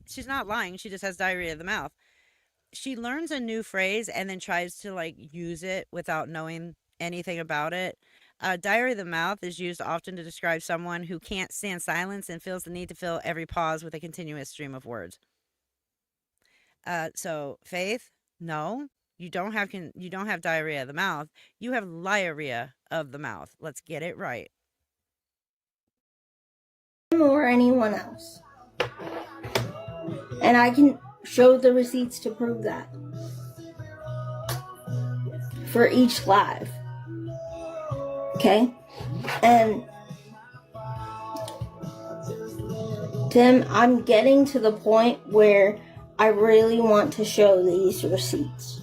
Speaker 2: she's not lying. She just has diarrhea of the mouth. She learns a new phrase and then tries to like use it without knowing anything about it. Diarrhea of the mouth is used often to describe someone who can't stand silence and feels the need to fill every pause with a continuous stream of words. So Faith, no, you don't have diarrhea of the mouth. You have liarrhea of the mouth. Let's get it right.
Speaker 4: Or anyone else. And I can show the receipts to prove that. For each live. Okay? And Tim, I'm getting to the point where I really want to show these receipts.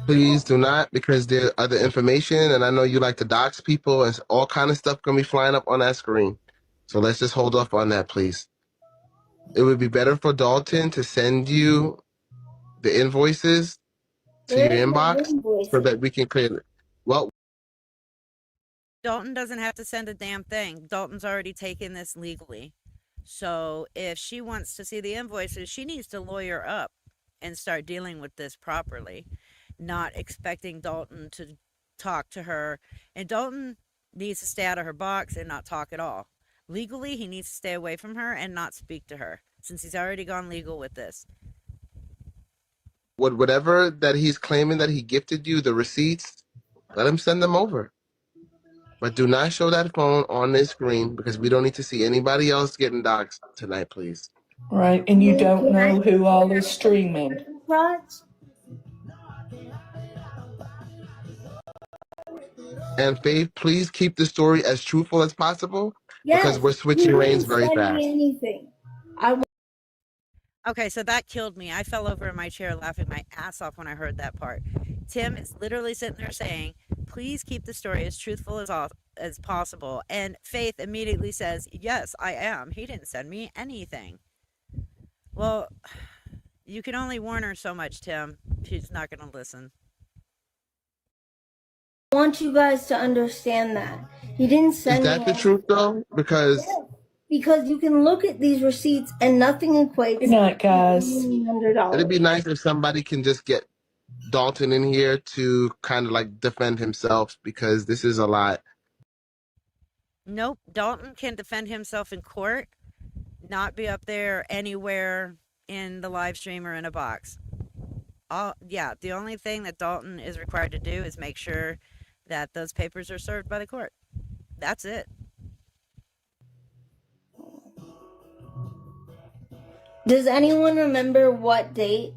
Speaker 6: Please do not, because there other information, and I know you like to dox people, and all kind of stuff gonna be flying up on that screen. So let's just hold off on that, please. It would be better for Dalton to send you the invoices to your
Speaker 4: There are no
Speaker 6: inbox so
Speaker 4: invoices.
Speaker 6: that we can clear it. Well,
Speaker 2: Dalton doesn't have to send a damn thing. Dalton's already taken this legally. So if she wants to see the invoices, she needs to lawyer up and start dealing with this properly, not expecting Dalton to talk to her. And Dalton needs to stay out of her box and not talk at all. Legally, he needs to stay away from her and not speak to her, since he's already gone legal with this.
Speaker 6: whatever that he's claiming that he gifted you, the receipts, let him send them over. But do not show that phone on this screen because we don't need to see anybody else getting doxxed tonight, please.
Speaker 5: Right, and you don't know who all is streaming.
Speaker 4: Rods?
Speaker 6: And Faith, please keep the story as truthful as possible because
Speaker 4: Yes.
Speaker 6: we're switching
Speaker 4: He
Speaker 6: reins
Speaker 4: didn't
Speaker 6: very
Speaker 4: send
Speaker 6: fast.
Speaker 4: me anything.
Speaker 2: Okay, so that killed me. I fell over in my chair laughing my ass off when I heard that part. Tim is literally sitting there saying, please keep the story as truthful as possible. And Faith immediately says, yes, I am. He didn't send me anything. Well, you can only warn her so much, Tim. She's not going to listen.
Speaker 4: I want you guys to understand that. He didn't
Speaker 6: Is
Speaker 4: send
Speaker 6: that
Speaker 4: me
Speaker 6: the truth though? Because
Speaker 4: because you can look at these receipts and nothing equates
Speaker 5: Good night, guys.
Speaker 6: it'd
Speaker 4: $1,800.
Speaker 6: be nice if somebody can just get Dalton in here to kind of like defend himself because this is a lot.
Speaker 2: Nope, Dalton can defend himself in court, not be up there anywhere in the live stream or in a box. Yeah, the only thing that Dalton is required to do is make sure that those papers are served by the court. That's it.
Speaker 4: Does anyone remember what date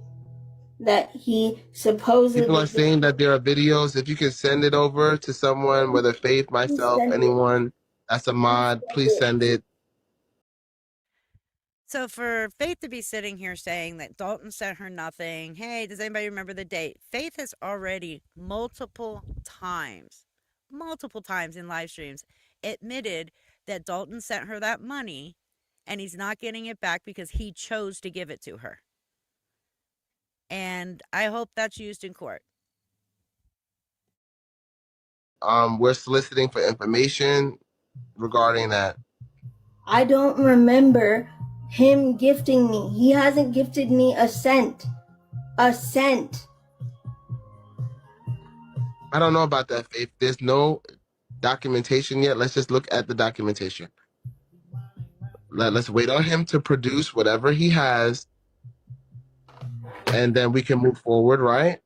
Speaker 4: that he
Speaker 6: People are
Speaker 4: supposedly
Speaker 6: saying that there are videos. If you can send it over to someone, whether Faith, myself,
Speaker 4: sent it.
Speaker 6: anyone that's a mod, please send it.
Speaker 2: So for Faith to be sitting here saying that Dalton sent her nothing, hey, does anybody remember the date? Faith has already multiple times in live streams admitted that Dalton sent her that money and he's not getting it back because he chose to give it to her. And I hope that's used in court.
Speaker 6: We're soliciting for information regarding that.
Speaker 4: I don't remember him gifting me. He hasn't gifted me a cent. A cent.
Speaker 6: I don't know about that, Faith. There's no documentation yet. Let's just look at the documentation. Let's wait on him to produce whatever he has, and then we can move forward, right?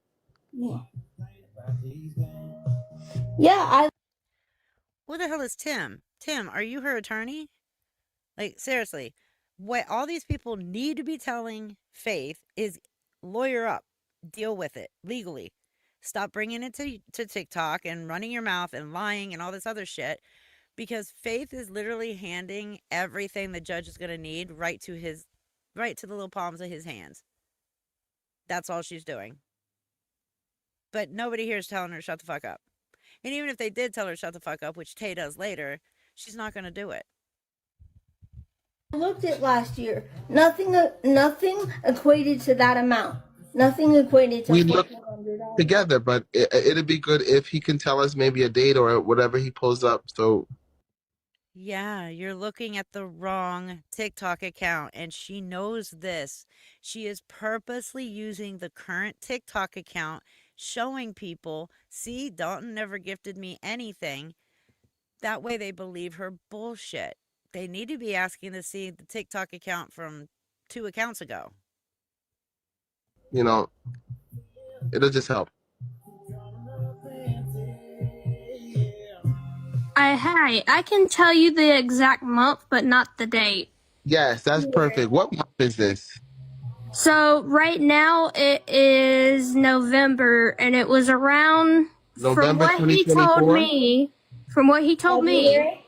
Speaker 4: Yeah,
Speaker 2: Who the hell is Tim? Tim, are you her attorney? Like, seriously, what all these people need to be telling Faith is lawyer up, deal with it legally. Stop bringing it to TikTok and running your mouth and lying and all this other shit, because Faith is literally handing everything the judge is going to need right to the little palms of his hands. That's all she's doing. But nobody here is telling her shut the fuck up. And even if they did tell her shut the fuck up, which Tay does later, she's not going to do it.
Speaker 4: I looked at last year. Nothing equated to that amount. Nothing equated to
Speaker 6: We looked
Speaker 4: $1,400.
Speaker 6: together, but it'd be good if he can tell us maybe a date or whatever he pulls up. So
Speaker 2: Yeah, you're looking at the wrong TikTok account, and she knows this. She is purposely using the current TikTok account, showing people, see, Dalton never gifted me anything. That way they believe her bullshit. They need to be asking to see the TikTok account from 2 accounts ago.
Speaker 6: you know, it'll just help.
Speaker 7: Hi, I can tell you the exact month, but not the date.
Speaker 6: Yes, that's perfect. What month is this?
Speaker 7: So right now it is November, and it was around
Speaker 6: November
Speaker 7: from what he told
Speaker 6: 2024?
Speaker 7: me. From what he told me,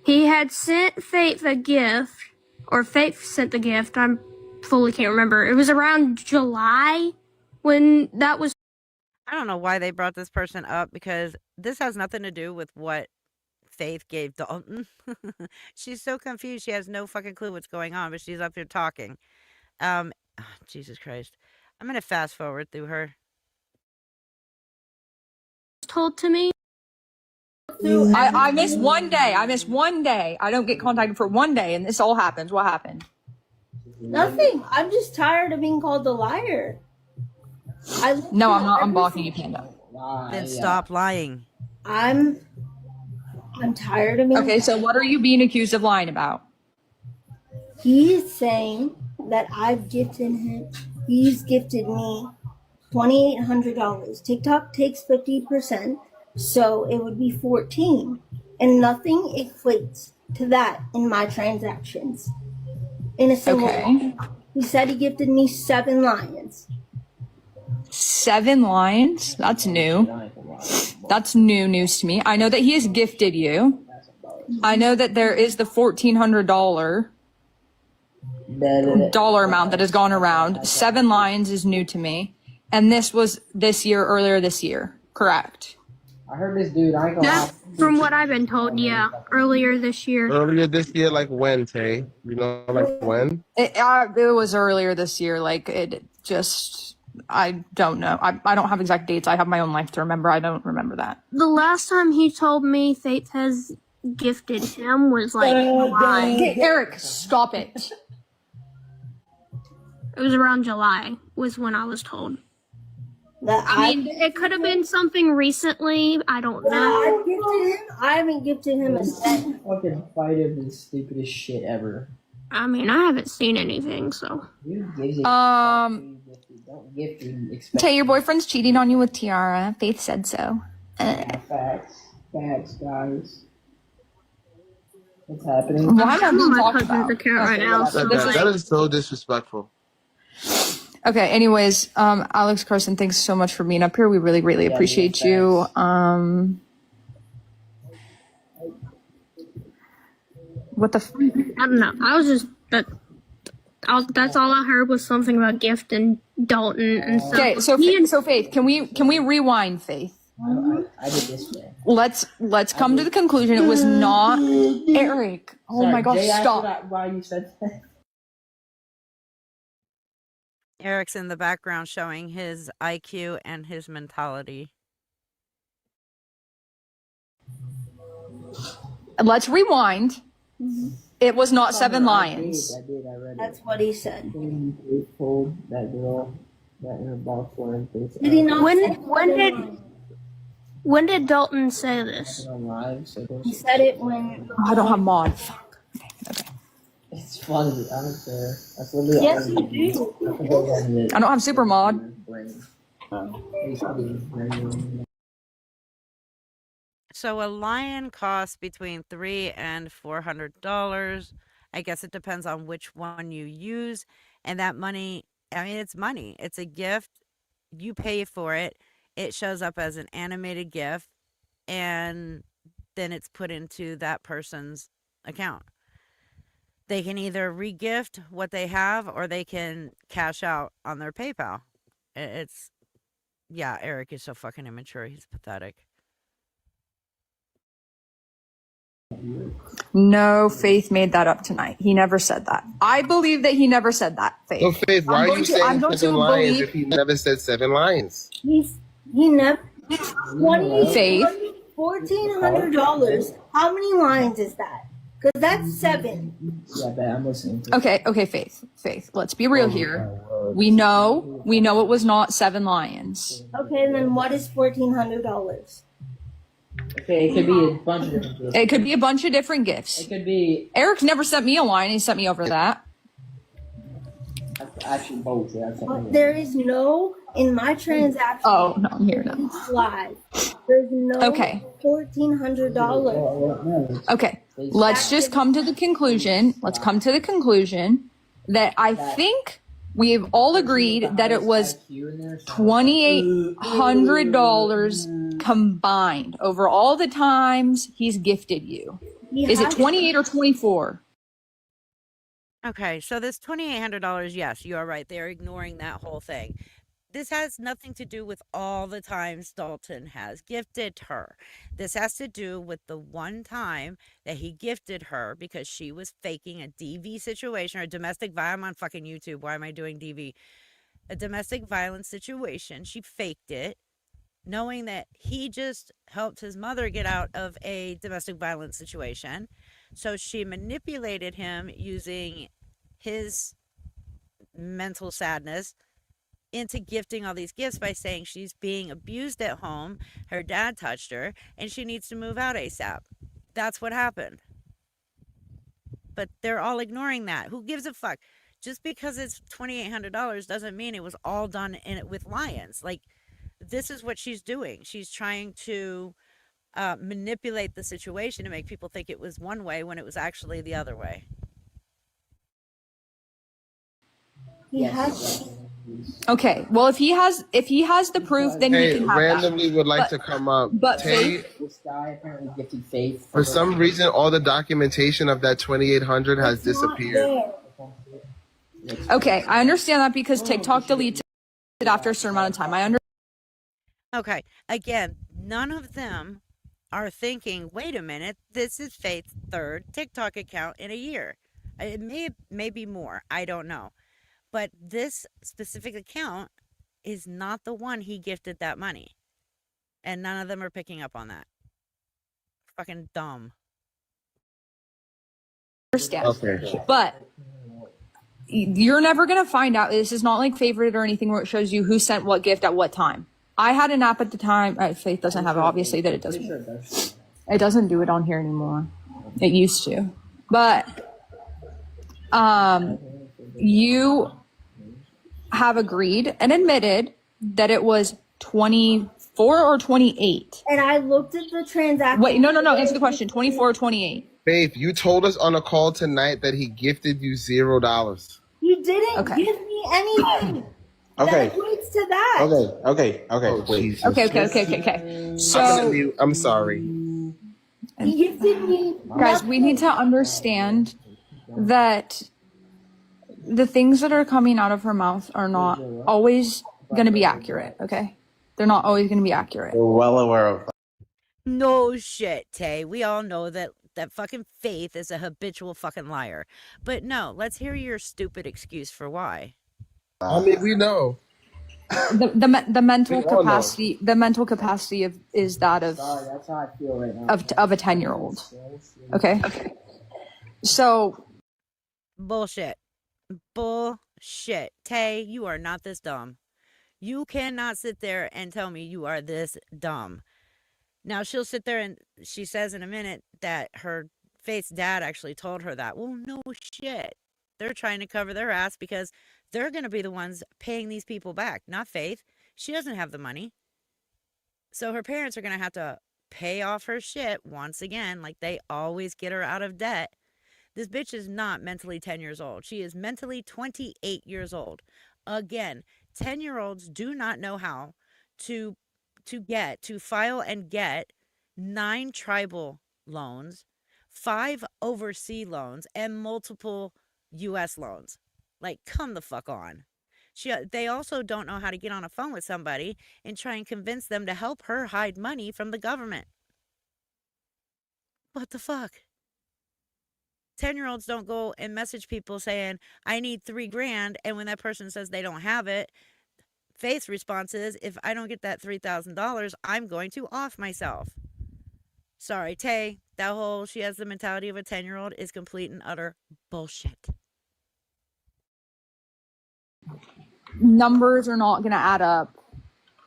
Speaker 7: he had sent Faith a gift, or Faith sent the gift. I fully can't remember. It was around July when that was.
Speaker 2: I don't know why they brought this person up, because this has nothing to do with what Faith gave Dalton. She's so confused. She has no fucking clue what's going on, but she's up here talking. Jesus Christ. I'm going to fast forward through her.
Speaker 7: Told to me.
Speaker 8: I missed one day. I don't get contacted for one day, and this all happens. What happened?
Speaker 4: Nothing. I'm just tired of being called a liar.
Speaker 8: No, I'm not. I'm blocking you, Panda.
Speaker 2: Then stop lying.
Speaker 4: I'm tired of being.
Speaker 8: Okay, so what are you being accused of lying about?
Speaker 4: He's saying that I've gifted him. He's gifted me $2,800. TikTok takes 50%, so it would be 14, and nothing equates to that in my transactions. In a single one. He said he gifted me 7 lions.
Speaker 8: 7 lions? That's new. That's new news to me. I know that he has gifted you. I know that there is the $1,400 dollar amount that has gone around. 7 lions is new to me. And this was earlier this year. Correct.
Speaker 9: I heard this dude. I ain't gonna lie.
Speaker 7: From what I've been told, yeah, earlier this year.
Speaker 6: Earlier this year, like when, Tay? You know, like when?
Speaker 8: It was earlier this year. Like, it just, I don't know. I don't have exact dates. I have my own life to remember. I don't remember that.
Speaker 7: The last time he told me Faith has gifted him was like July.
Speaker 8: Eric, stop it.
Speaker 7: It was around July was when I was told.
Speaker 4: That
Speaker 7: I mean, it could have been something recently. I don't know.
Speaker 4: I gifted him. I haven't gifted him a cent.
Speaker 9: Fucking fight him is the stupidest shit ever.
Speaker 7: I mean, I haven't seen anything, so.
Speaker 9: You gives it.
Speaker 8: Um,
Speaker 9: Don't gift and expect.
Speaker 8: Tay, your boyfriend's cheating on you with Tiara. Faith said so.
Speaker 9: Facts, guys. What's happening?
Speaker 8: Why not
Speaker 7: I'm
Speaker 8: being
Speaker 7: on my
Speaker 8: talked
Speaker 7: cousin's
Speaker 8: about?
Speaker 7: account right now, so.
Speaker 6: That is so disrespectful.
Speaker 8: Okay, anyways, Alex Carson, thanks so much for being up here. We really, really appreciate you. What the
Speaker 7: I don't know. I was just that's all I heard was something about Gift and Dalton and stuff.
Speaker 8: Okay, so Faith, can we rewind, Faith?
Speaker 9: I did this way.
Speaker 8: Let's come to the conclusion. It was not Eric. Oh
Speaker 9: Sorry,
Speaker 8: my gosh,
Speaker 9: Jay asked
Speaker 8: stop.
Speaker 9: why you said that.
Speaker 2: Eric's in the background showing his IQ and his mentality.
Speaker 8: Let's rewind. It was not 7 lions.
Speaker 9: I did. I read it.
Speaker 4: That's what he said.
Speaker 9: He told that girl that her boss wanted this.
Speaker 4: Did he not?
Speaker 7: When did Dalton say this?
Speaker 9: On live, so
Speaker 4: He said it when.
Speaker 8: Oh, I don't have mod. Fuck. Okay.
Speaker 9: it's funny. I don't care. That's literally
Speaker 4: Yes,
Speaker 9: all
Speaker 4: you do.
Speaker 8: I don't have super mod.
Speaker 2: So a lion costs between $300 and $400. I guess it depends on which one you use. And that money, I mean, it's money. It's a gift. You pay for it. It shows up as an animated GIF. And then it's put into that person's account. They can either re-gift what they have or they can cash out on their PayPal. It's, yeah, Eric is so fucking immature. He's pathetic.
Speaker 8: No, Faith made that up tonight. He never said that. I believe that he never said that, Faith.
Speaker 6: So Faith, why are you saying
Speaker 8: I'm
Speaker 6: 7
Speaker 8: going to
Speaker 6: lions
Speaker 8: believe
Speaker 6: if he never said 7 lions?
Speaker 4: He never.
Speaker 8: Faith.
Speaker 4: $1,400. How many lines is that? Because that's 7.
Speaker 9: Yeah, but I'm listening to
Speaker 8: Okay, Faith. Let's be real here. We know it was not 7 lions.
Speaker 4: Okay, then what is $1,400?
Speaker 9: Okay, it could be a bunch of different gifts.
Speaker 8: It could be a bunch of different gifts.
Speaker 9: It could be
Speaker 8: Eric never sent me a line. He sent me over that.
Speaker 9: actually both. Yeah,
Speaker 4: But there is no, in my transaction,
Speaker 8: Oh, no, I'm here now.
Speaker 4: live. There's no
Speaker 8: Okay.
Speaker 4: $1,400.
Speaker 8: Okay, let's just come to the conclusion. Let's come to the conclusion that I think we've all agreed that it was $2,800 combined over all the times he's gifted you. Is it 28 or 24?
Speaker 2: Okay, so this $2,800, yes, you are right. They're ignoring that whole thing. This has nothing to do with all the times Dalton has gifted her. This has to do with the one time that he gifted her because she was faking a DV situation or a domestic violence. I'm on fucking YouTube. Why am I doing DV? A domestic violence situation. She faked it, knowing that he just helped his mother get out of a domestic violence situation. So she manipulated him using his mental sadness into gifting all these gifts by saying she's being abused at home, her dad touched her, and she needs to move out ASAP. That's what happened. But they're all ignoring that. Who gives a fuck? Just because it's $2,800 doesn't mean it was all done in it with lions. Like, this is what she's doing. She's trying to manipulate the situation to make people think it was one way when it was actually the other way.
Speaker 4: He has.
Speaker 8: Okay, well if he has the proof, then he
Speaker 6: Hey,
Speaker 8: can have
Speaker 6: randomly
Speaker 8: that.
Speaker 6: would like to come up.
Speaker 8: but
Speaker 6: Tay,
Speaker 9: this guy apparently gifted Faith.
Speaker 6: for some reason, all the documentation of that 2,800 has disappeared.
Speaker 8: Okay, I understand that because TikTok deletes it after a certain amount of time. I understand.
Speaker 2: Okay, again, none of them are thinking, wait a minute, this is Faith's 3rd TikTok account in a year. It may be more, I don't know. But this specific account is not the one he gifted that money. And none of them are picking up on that. Fucking dumb.
Speaker 6: Okay.
Speaker 8: But you're never going to find out. This is not like Favorite or anything where it shows you who sent what gift at what time. I had an app at the time. Faith doesn't have it, obviously, that it doesn't. It doesn't do it on here anymore. It used to. But you have agreed and admitted that it was 24 or 28.
Speaker 4: And I looked at the transaction.
Speaker 8: Wait, no. Answer the question. 24 or 28.
Speaker 6: Faith, you told us on a call tonight that he gifted you $0.
Speaker 4: He didn't
Speaker 8: Okay.
Speaker 4: give me anything.
Speaker 10: Okay.
Speaker 4: That equates to that.
Speaker 10: Okay.
Speaker 6: Oh,
Speaker 10: Wait.
Speaker 6: Jesus.
Speaker 8: Okay.
Speaker 6: I'm
Speaker 8: So,
Speaker 6: gonna mute. I'm sorry.
Speaker 4: He gifted me
Speaker 8: guys, we need to
Speaker 4: nothing.
Speaker 8: understand that the things that are coming out of her mouth are not always going to be accurate, okay? They're not always going to be accurate.
Speaker 10: We're well aware of that.
Speaker 2: No shit, Tay. We all know that fucking Faith is a habitual fucking liar. But no, let's hear your stupid excuse for why.
Speaker 6: I mean, we know.
Speaker 8: The mental
Speaker 6: We all know.
Speaker 8: capacity is that of
Speaker 9: Sorry, that's how I feel right now.
Speaker 8: of a 10-year-old. Okay? So,
Speaker 2: Bullshit. Bullshit. Tay, you are not this dumb. You cannot sit there and tell me you are this dumb. Now, she'll sit there and she says in a minute that her Faith's dad actually told her that. Well, no shit. They're trying to cover their ass because they're going to be the ones paying these people back, not Faith. She doesn't have the money. So her parents are going to have to pay off her shit once again, like they always get her out of debt. This bitch is not mentally 10 years old. She is mentally 28 years old. Again, 10-year-olds do not know how to file and get 9 tribal loans, 5 overseas loans, and multiple U.S. loans. Like, come the fuck on. They also don't know how to get on a phone with somebody and try and convince them to help her hide money from the government. What the fuck? 10-year-olds don't go and message people saying, I need $3,000, and when that person says they don't have it, Faith's response is, if I don't get that $3,000, I'm going to off myself. Sorry, Tay, that whole she has the mentality of a 10-year-old is complete and utter bullshit.
Speaker 8: numbers are not going to add up.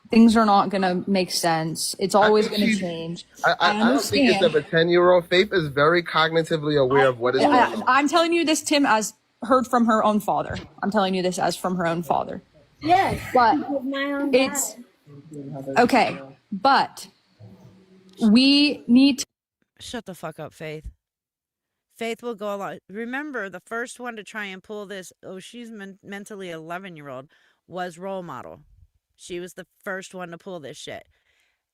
Speaker 8: Things are not going to make sense. It's always going to change.
Speaker 6: I don't think it's of a 10-year-old. Faith is very cognitively aware of what is going on.
Speaker 8: I'm telling you this, Tim, as heard from her own father. I'm telling you this as from her own father.
Speaker 4: Yes,
Speaker 8: But
Speaker 4: because my own
Speaker 8: it's
Speaker 4: dad.
Speaker 8: okay. But we need to.
Speaker 2: Shut the fuck up, Faith. Faith will go along. Remember, the first one to try and pull this, she's mentally 11-year-old, was Role Model. She was the first one to pull this shit.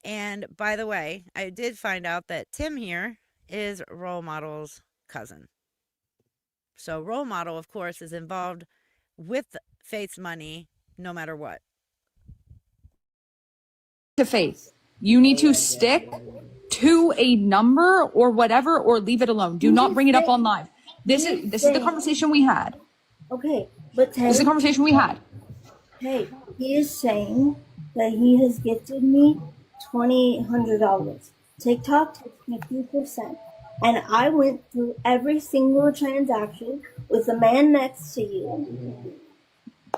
Speaker 2: And by the way, I did find out that Tim here is Role Model's cousin. So Role Model, of course, is involved with Faith's money no matter what.
Speaker 8: To Faith, you need to stick to a number or whatever, or leave it alone. Do not bring it up on live. This is the conversation we had.
Speaker 4: Okay, but
Speaker 8: This is the conversation we had.
Speaker 4: hey, he is saying that he has gifted me $2,800. TikTok takes 50%. And I went through every single transaction with the man next to you.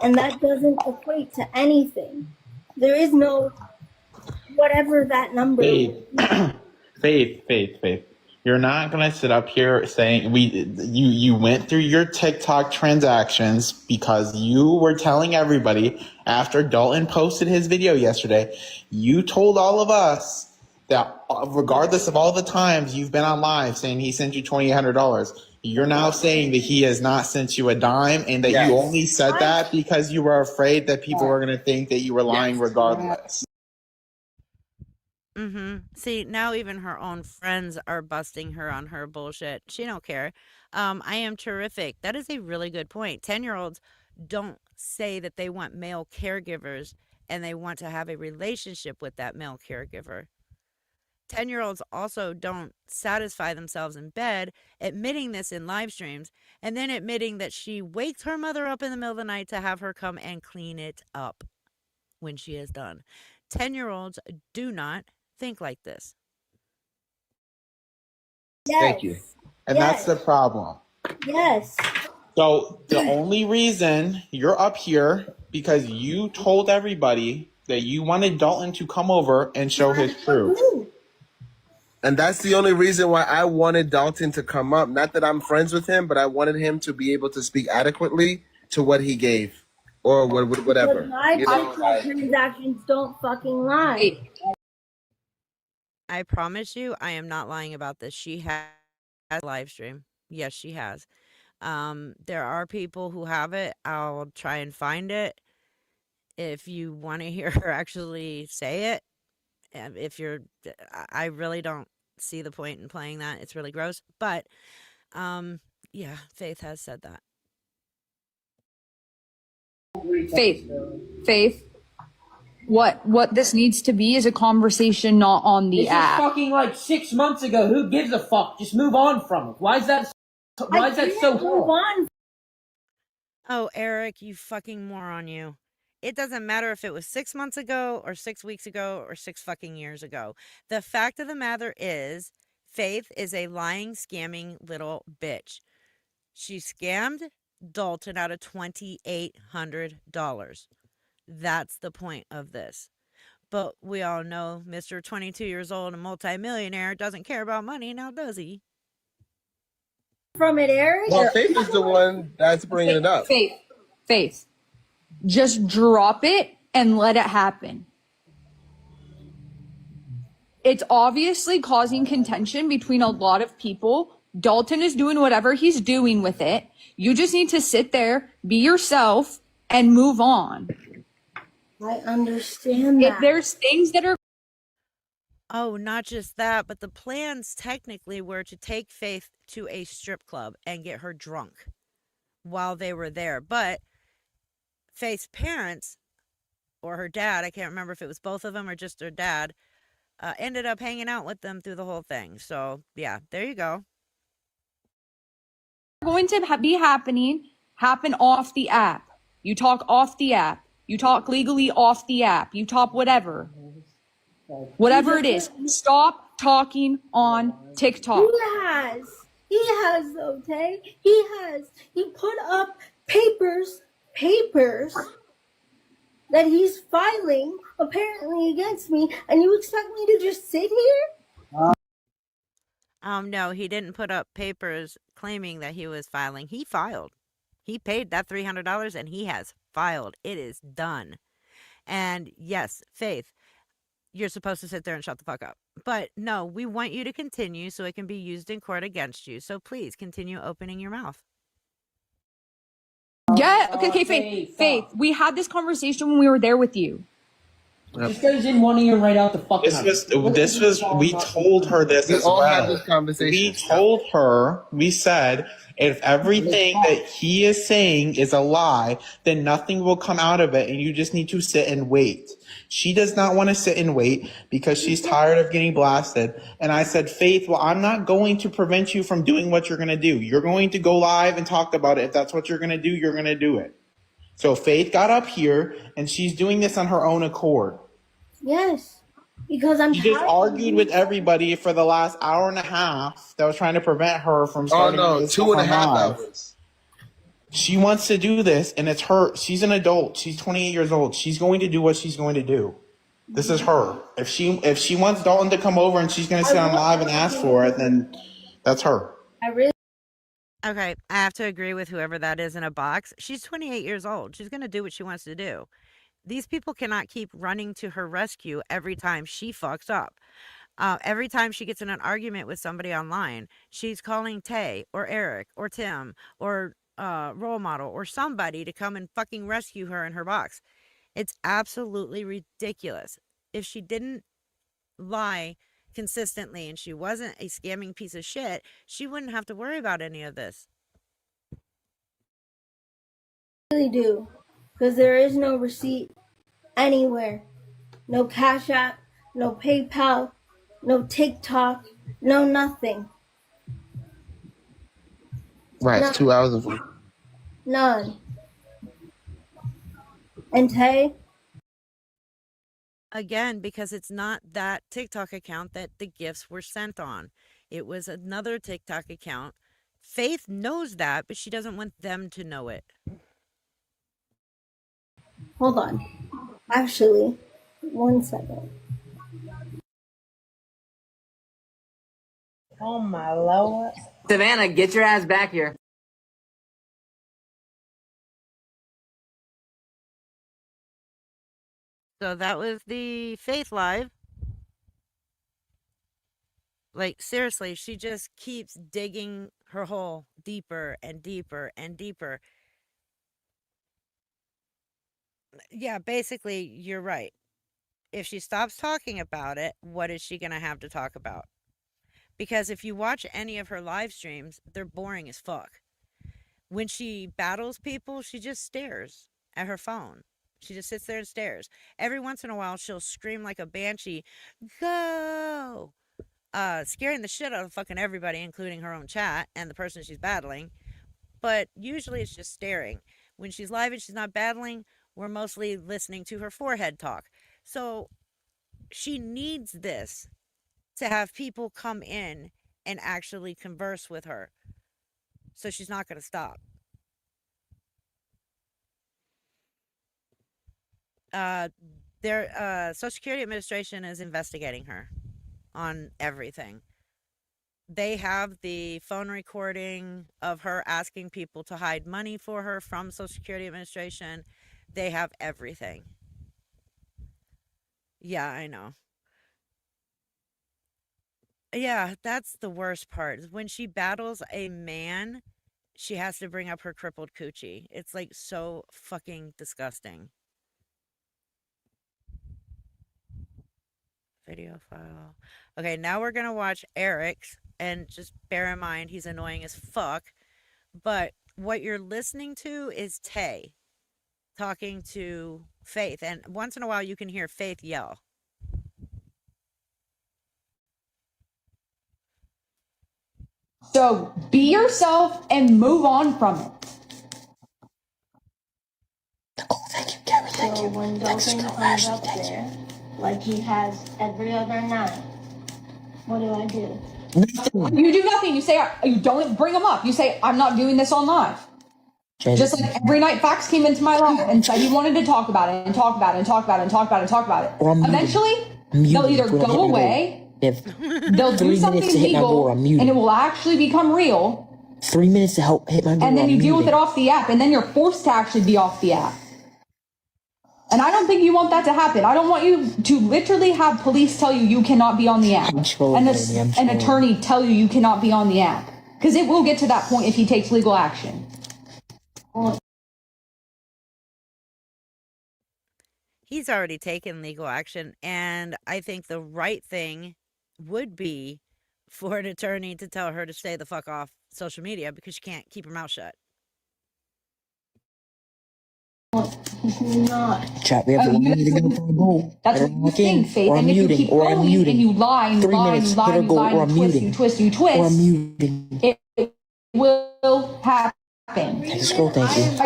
Speaker 4: And that doesn't equate to anything. There is no whatever that number is.
Speaker 10: Faith. You're not gonna sit up here saying you went through your TikTok transactions because you were telling everybody after Dalton posted his video yesterday. You told all of us that regardless of all the times you've been on live saying he sent you $2,800, you're now saying that he has not sent you a dime, and that you only said that because you were afraid that people were gonna think that you were lying regardless.
Speaker 2: See, now even her own friends are busting her on her bullshit. She don't care. I am terrific. That is a really good point. 10-year-olds don't say that they want male caregivers and they want to have a relationship with that male caregiver. 10-year-olds also don't satisfy themselves in bed, admitting this in live streams, and then admitting that she wakes her mother up in the middle of the night to have her come and clean it up when she is done. 10-year-olds do not think like this.
Speaker 4: Yes.
Speaker 6: Thank you.
Speaker 10: And that's the problem.
Speaker 4: Yes.
Speaker 10: So the only reason you're up here because you told everybody that you wanted Dalton to come over and show his proof.
Speaker 6: And that's the only reason why I wanted Dalton to come up. Not that I'm friends with him, but I wanted him to be able to speak adequately to what he gave. Or whatever.
Speaker 4: But my TikTok transactions don't fucking lie.
Speaker 2: I promise you, I am not lying about this. She has a live stream. Yes, she has. There are people who have it. I'll try and find it. if you want to hear her actually say it, if you're, I really don't see the point in playing that. It's really gross. But yeah, Faith has said that.
Speaker 8: Faith. What this needs to be is a conversation, not on the
Speaker 9: This is
Speaker 8: app.
Speaker 9: fucking like 6 months ago. Who gives a fuck? Just move on from it. Why is that so
Speaker 4: Move
Speaker 9: hard?
Speaker 4: on.
Speaker 2: Oh, Eric, you fucking moron, you. It doesn't matter if it was 6 months ago or 6 weeks ago or 6 fucking years ago. The fact of the matter is, Faith is a lying, scamming little bitch. She scammed Dalton out of $2,800. That's the point of this. But we all know Mr. 22 years old and multimillionaire doesn't care about money now, does he?
Speaker 4: From it, Eric?
Speaker 6: Well, Faith is the one that's bringing it up.
Speaker 8: Faith. Just drop it and let it happen. It's obviously causing contention between a lot of people. Dalton is doing whatever he's doing with it. You just need to sit there, be yourself, and move on.
Speaker 4: I understand
Speaker 8: If
Speaker 4: that.
Speaker 8: there's things that are
Speaker 2: Oh, not just that, but the plans technically were to take Faith to a strip club and get her drunk while they were there. But Faith's parents, or her dad, I can't remember if it was both of them or just her dad, ended up hanging out with them through the whole thing. So, yeah, there you go.
Speaker 8: going to happen off the app. You talk off the app. You talk legally off the app. You talk whatever. Whatever it is. Stop talking on TikTok.
Speaker 4: He has though, Tay. He has. He put up papers that he's filing apparently against me, and you expect me to just sit here?
Speaker 2: No, he didn't put up papers claiming that he was filing. He filed. He paid that $300 and he has filed. It is done. And yes, Faith, you're supposed to sit there and shut the fuck up. But no, we want you to continue so it can be used in court against you. So please continue opening your mouth.
Speaker 8: Yeah, okay, Faith. We had this conversation when we were there with you.
Speaker 9: This goes in one ear right out the fucking
Speaker 10: We told her this
Speaker 6: We
Speaker 10: as
Speaker 6: all
Speaker 10: well.
Speaker 6: had this conversation.
Speaker 10: We told her, we said, if everything that he is saying is a lie, then nothing will come out of it and you just need to sit and wait. She does not want to sit and wait because she's tired of getting blasted. And I said, Faith, well, I'm not going to prevent you from doing what you're going to do. You're going to go live and talk about it. If that's what you're going to do, you're going to do it. So Faith got up here and she's doing this on her own accord.
Speaker 4: Yes, because I'm
Speaker 10: She just
Speaker 4: tired.
Speaker 10: argued with everybody for the last hour and a half that was trying to prevent her from
Speaker 6: Oh
Speaker 10: starting
Speaker 6: no,
Speaker 10: this
Speaker 6: 2.5
Speaker 10: live.
Speaker 6: hours.
Speaker 10: She wants to do this, and it's her. She's an adult. She's 28 years old. She's going to do what she's going to do. This is her. If she wants Dalton to come over and she's going to sit on live and ask for it, then that's her.
Speaker 4: I really.
Speaker 2: Okay, I have to agree with whoever that is in a box. She's 28 years old. She's going to do what she wants to do. These people cannot keep running to her rescue every time she fucks up. Every time she gets in an argument with somebody online, she's calling Tay or Eric or Tim or Role Model or somebody to come and fucking rescue her in her box. It's absolutely ridiculous. If she didn't lie consistently and she wasn't a scamming piece of shit, she wouldn't have to worry about any of this.
Speaker 4: Really do, because there is no receipt anywhere. No Cash App, no PayPal, no TikTok, no nothing.
Speaker 6: Right,
Speaker 4: No.
Speaker 6: 2 hours of
Speaker 4: None. And Tay,
Speaker 2: Again, because it's not that TikTok account that the gifts were sent on. It was another TikTok account. Faith knows that, but she doesn't want them to know it.
Speaker 4: hold on. Actually, 1 second.
Speaker 9: Oh my lord.
Speaker 11: Savannah, get your ass back here.
Speaker 2: So that was the Faith Live. Like, seriously, she just keeps digging her hole deeper and deeper and deeper. Yeah, basically, you're right. If she stops talking about it, what is she going to have to talk about? Because if you watch any of her live streams, they're boring as fuck. When she battles people, she just stares at her phone. She just sits there and stares. Every once in a while, she'll scream like a banshee, go! Scaring the shit out of fucking everybody, including her own chat and the person she's battling. But usually it's just staring. When she's live and she's not battling, we're mostly listening to her forehead talk. So she needs this to have people come in and actually converse with her. So she's not going to stop. Social Security Administration is investigating her on everything. They have the phone recording of her asking people to hide money for her from Social Security Administration. They have everything. Yeah, I know. Yeah, that's the worst part. When she battles a man, she has to bring up her crippled coochie. It's like so fucking disgusting. Video file. Okay, now we're gonna watch Eric's, and just bear in mind he's annoying as fuck. But what you're listening to is Tay talking to Faith, and once in a while you can hear Faith yell.
Speaker 8: So be yourself and move on from it.
Speaker 4: So when Dalton comes up there, like he has every other night, what do I do?
Speaker 8: You do nothing. You say you don't bring them up. You say I'm not doing this on live. Just like every night, Fax came into my life and said he wanted to talk about it and talk about it and talk about it and talk about it and talk about it. Eventually, they'll either go away, they'll do something legal, and it will actually become real.
Speaker 12: 3 minutes to help hit my door.
Speaker 8: And then you deal with it off the app, and then you're forced to actually be off the app. And I don't think you want that to happen. I don't want you to literally have police tell you cannot be on the app. And an attorney tell you cannot be on the app. Because it will get to that point if he takes legal action.
Speaker 2: He's already taken legal action, and I think the right thing would be for an attorney to tell her to stay the fuck off social media because she can't keep her mouth shut.
Speaker 12: Chat, we have to go for a goal.
Speaker 8: That's what you think, Faith. And if you keep going and you lie and you lie and you lie and you lie and you twist, you twist,
Speaker 12: or I'm muting.
Speaker 8: It will happen.
Speaker 12: Take a scroll, thank you.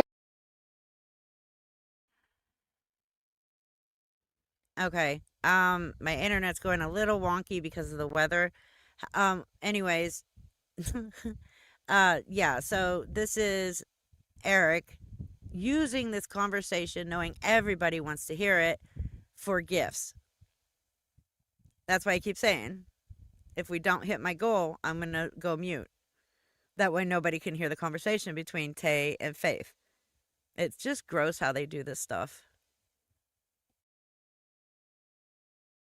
Speaker 2: Okay. My internet's going a little wonky because of the weather. Anyways. Yeah, so this is Eric using this conversation, knowing everybody wants to hear it, for gifts. That's why I keep saying, if we don't hit my goal, I'm going to go mute. That way nobody can hear the conversation between Tay and Faith. It's just gross how they do this stuff.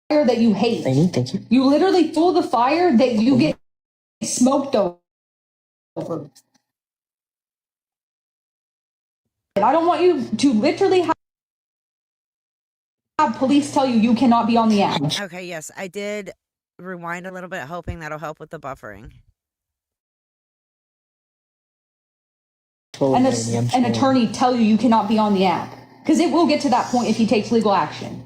Speaker 8: That you hate.
Speaker 12: Thank you.
Speaker 8: You literally fuel the fire that you get smoked over. And I don't want you to literally have police tell you cannot be on the app.
Speaker 2: Okay, yes, I did rewind a little bit, hoping that'll help with the buffering.
Speaker 8: And an attorney tell you cannot be on the app. Because it will get to that point if he takes legal action.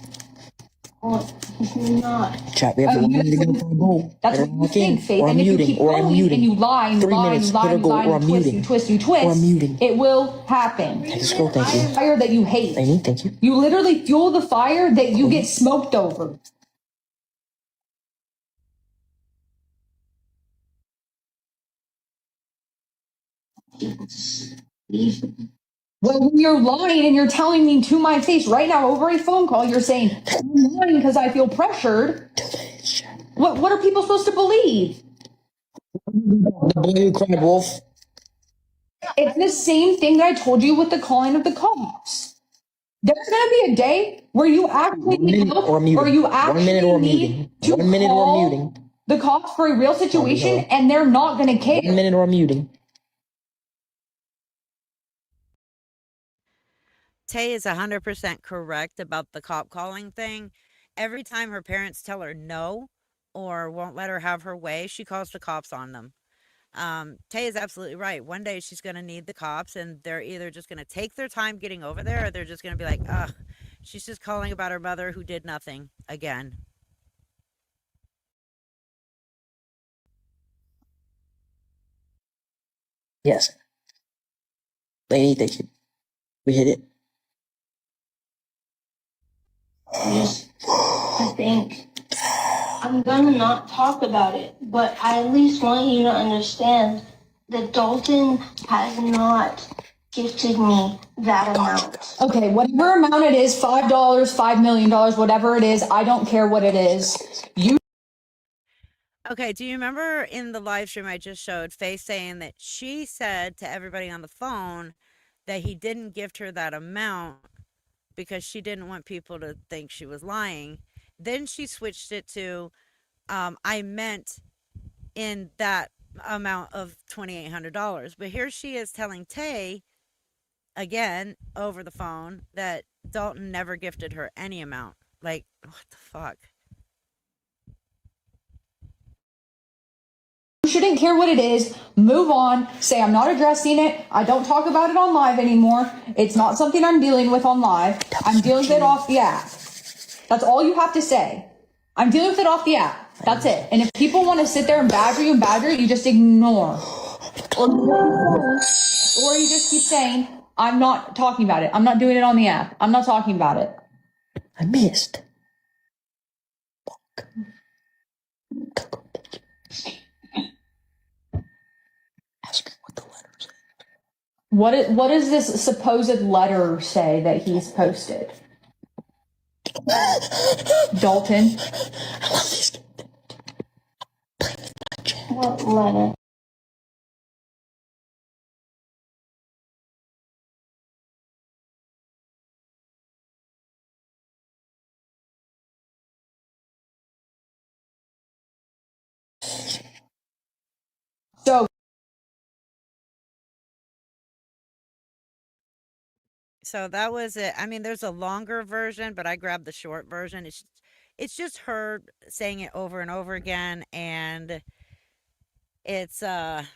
Speaker 12: Chat, we have to go for a goal.
Speaker 8: That's what you think, Faith. And if you keep going and you lie and you lie and you lie and you lie and you twist, you twist, it will happen.
Speaker 12: Take a scroll, thank you.
Speaker 8: Fire that you hate.
Speaker 12: Thank you.
Speaker 8: You literally fuel the fire that you get smoked over. Well, when you're lying and you're telling me to my face right now over a phone call, you're saying, I'm lying because I feel pressured. What are people supposed to believe?
Speaker 12: The boy who cried wolf.
Speaker 8: It's the same thing that I told you with the calling of the cops. There's going to be a day where you actually need help, or you actually need to call the cops for a real situation, and they're not going to care.
Speaker 12: 1 minute or I'm muting.
Speaker 2: Tay is 100% correct about the cop calling thing. Every time her parents tell her no or won't let her have her way, she calls the cops on them. Tay is absolutely right. One day she's going to need the cops, and they're either just going to take their time getting over there, or they're just going to be like, ugh, she's just calling about her mother who did nothing again.
Speaker 12: Yes. Lady, thank you. We hit it.
Speaker 4: I think I'm gonna not talk about it, but I at least want you to understand that Dalton has not gifted me that amount.
Speaker 8: Okay, whatever amount it is, $5, $5 million, whatever it is, I don't care what it is. You
Speaker 2: Okay, do you remember in the live stream I just showed Faye saying that she said to everybody on the phone that he didn't gift her that amount because she didn't want people to think she was lying? Then she switched it to, I meant in that amount of $2,800. But here she is telling Tay, again, over the phone, that Dalton never gifted her any amount. Like, what the fuck?
Speaker 8: shouldn't care what it is. Move on. Say I'm not addressing it. I don't talk about it on live anymore. It's not something I'm dealing with on live. I'm dealing with it off the app. That's all you have to say. I'm dealing with it off the app. That's it. And if people want to sit there and badger you just ignore. Or you just keep saying, I'm not talking about it. I'm not doing it on the app. I'm not talking about it.
Speaker 12: I missed.
Speaker 8: What does this supposed letter say that he's posted? Dalton?
Speaker 4: What letter?
Speaker 2: So that was it. I mean, there's a longer version, but I grabbed the short version. It's just her saying it over and over again, and it's Eric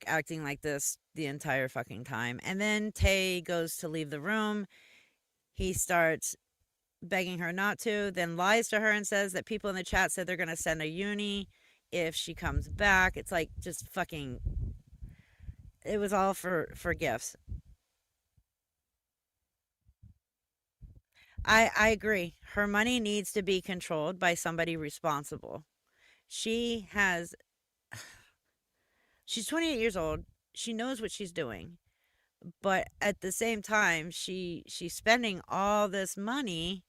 Speaker 2: acting like this the entire fucking time. And then Tay goes to leave the room. He starts begging her not to, then lies to her and says that people in the chat said they're going to send a uni if she comes back. It's like just fucking, it was all for gifts. I agree. Her money needs to be controlled by somebody responsible. She's 28 years old. She knows what she's doing. But at the same time, she's spending all this money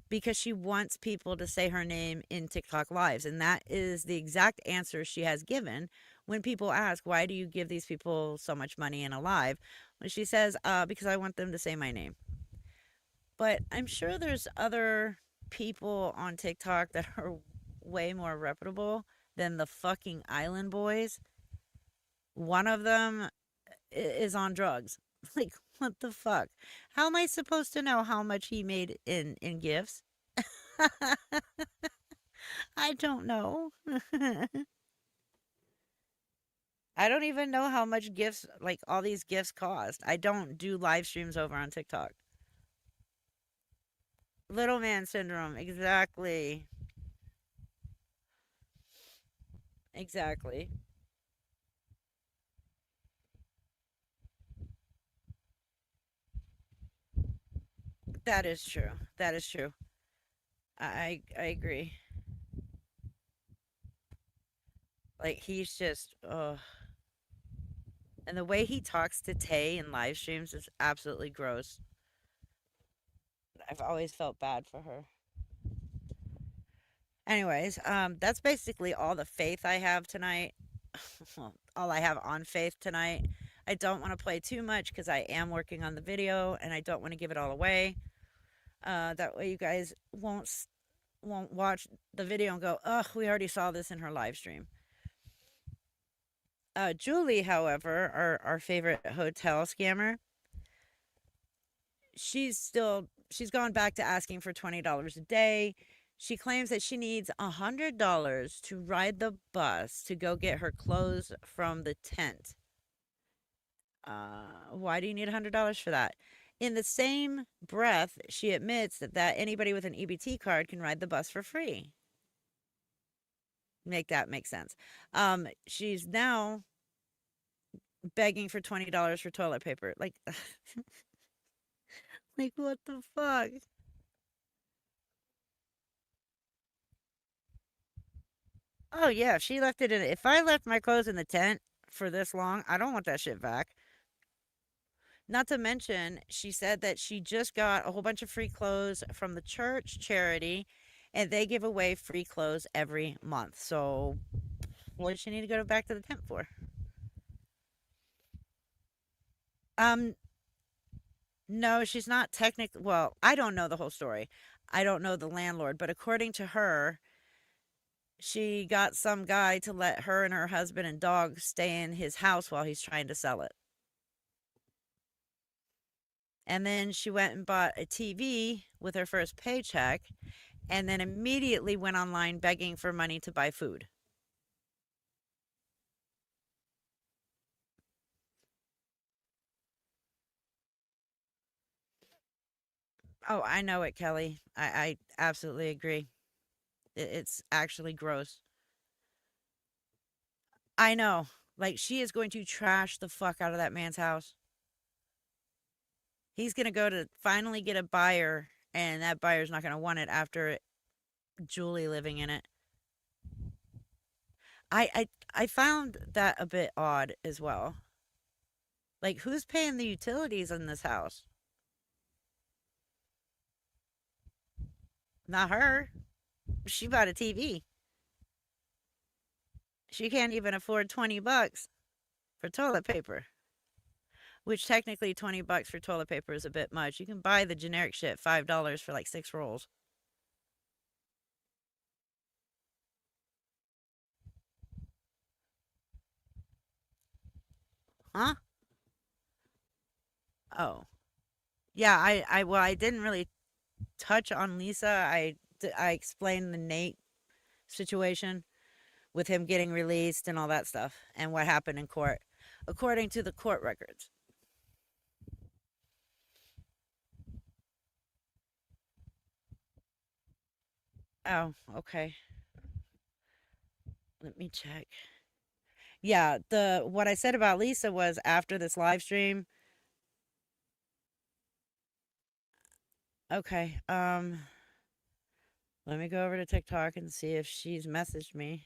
Speaker 2: because she wants people to say her name in TikTok lives. And that is the exact answer she has given when people ask, why do you give these people so much money in a live? When she says, because I want them to say my name. But I'm sure there's other people on TikTok that are way more reputable than the fucking Island Boys. One of them is on drugs. Like, what the fuck? How am I supposed to know how much he made in gifts? I don't know. I don't even know how much gifts, like all these gifts cost. I don't do live streams over on TikTok. Little man syndrome, exactly. Exactly. That is true. That is true. I agree. Like he's just and the way he talks to Tay in live streams is absolutely gross. I've always felt bad for her. Anyways, that's basically all the faith I have tonight. Well, all I have on faith tonight. I don't want to play too much because I am working on the video and I don't want to give it all away. That way you guys won't watch the video and go, ugh, we already saw this in her live stream. Julie, however, our favorite hotel scammer, she's gone back to asking for $20 a day. She claims that she needs $100 to ride the bus to go get her clothes from the tent. Why do you need $100 for that? In the same breath, she admits that anybody with an EBT card can ride the bus for free. Make that make sense. She's now begging for $20 for toilet paper. Like, like what the fuck? Oh yeah, if I left my clothes in the tent for this long, I don't want that shit back. Not to mention, she said that she just got a whole bunch of free clothes from the church charity, and they give away free clothes every month. So, what does she need to go back to the tent for? No, she's not technically. Well, I don't know the whole story. I don't know the landlord, but according to her, she got some guy to let her and her husband and dog stay in his house while he's trying to sell it. And then she went and bought a TV with her first paycheck, and then immediately went online begging for money to buy food. Oh, I know it, Kelly. I absolutely agree. It's actually gross. I know. Like, she is going to trash the fuck out of that man's house. He's going to go to finally get a buyer, and that buyer's not going to want it after Julie living in it. I found that a bit odd as well. Like, who's paying the utilities in this house? Not her. She bought a TV. She can't even afford $20 for toilet paper. Which technically $20 for toilet paper is a bit much. You can buy the generic shit $5 for like 6 rolls. Huh? Oh. Yeah, I didn't really touch on Lisa. I explained the Nate situation with him getting released and all that stuff and what happened in court according to the court records. Oh, okay. Let me check. Yeah, what I said about Lisa was after this live stream. Okay. Let me go over to TikTok and see if she's messaged me.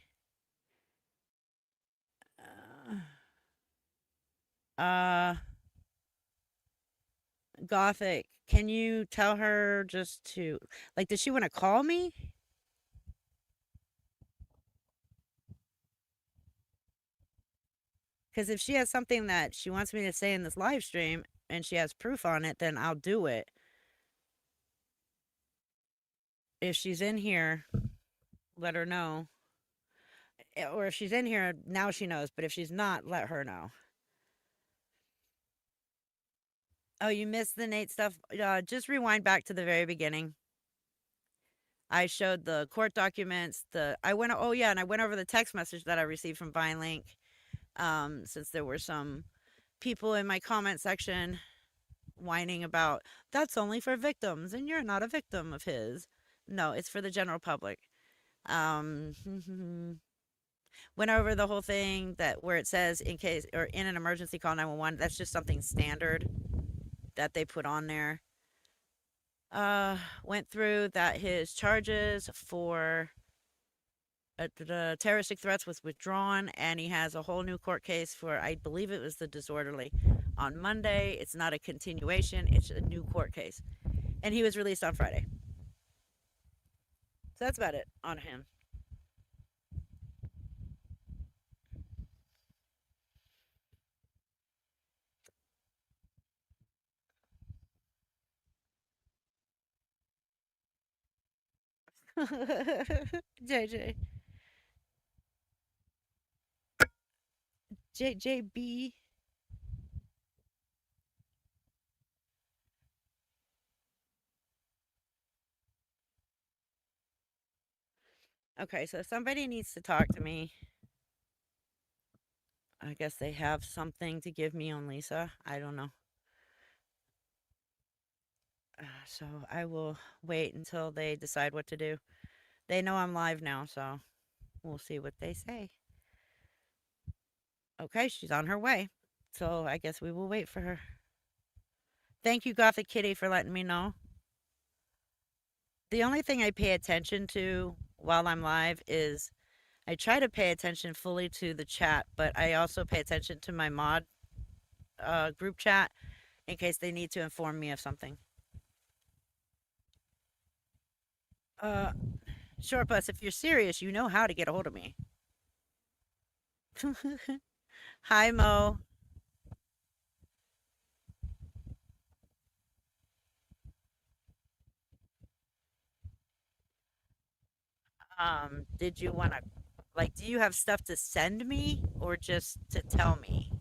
Speaker 2: Gothic, can you tell her just to, like, does she want to call me? Because if she has something that she wants me to say in this live stream and she has proof on it, then I'll do it. If she's in here, let her know. Or if she's in here, now she knows. But if she's not, let her know. Oh, you missed the Nate stuff? Just rewind back to the very beginning. I showed the court documents. And I went over the text message that I received from VineLink. Since there were some people in my comment section whining about, that's only for victims, and you're not a victim of his. No, it's for the general public. Went over the whole thing where it says in case or in an emergency, call 911. That's just something standard that they put on there. Went through that his charges for the terroristic threats was withdrawn, and he has a whole new court case for, I believe it was the disorderly, on Monday. It's not a continuation, it's a new court case, and he was released on Friday. So that's about it on him. JJ. JJB. Okay, so somebody needs to talk to me. I guess they have something to give me on Lisa. I don't know. So I will wait until they decide what to do. They know I'm live now, so we'll see what they say. Okay, she's on her way. So I guess we will wait for her. Thank you, Gothic Kitty, for letting me know. The only thing I pay attention to while I'm live is I try to pay attention fully to the chat, but I also pay attention to my mod group chat in case they need to inform me of something. Short Bus, if you're serious, you know how to get a hold of me. Hi, Mo. Did you want to, like, do you have stuff to send me or just to tell me?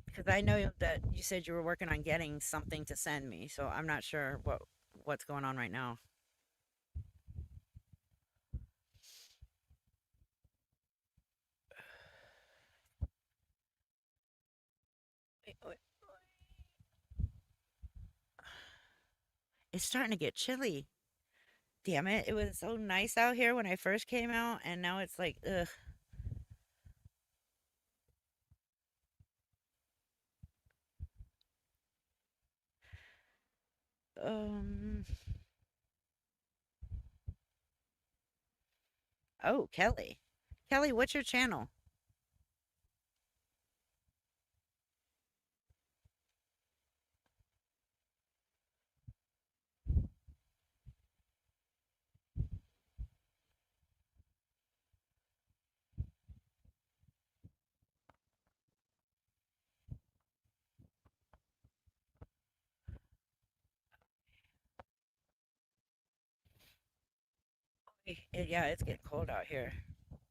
Speaker 2: Because I know that you said you were working on getting something to send me, so I'm not sure what's going on right now. It's starting to get chilly. Damn it. It was so nice out here when I first came out, and now it's like, ugh. Um. Oh, Kelly. Kelly, what's your channel? Yeah, it's getting cold out here.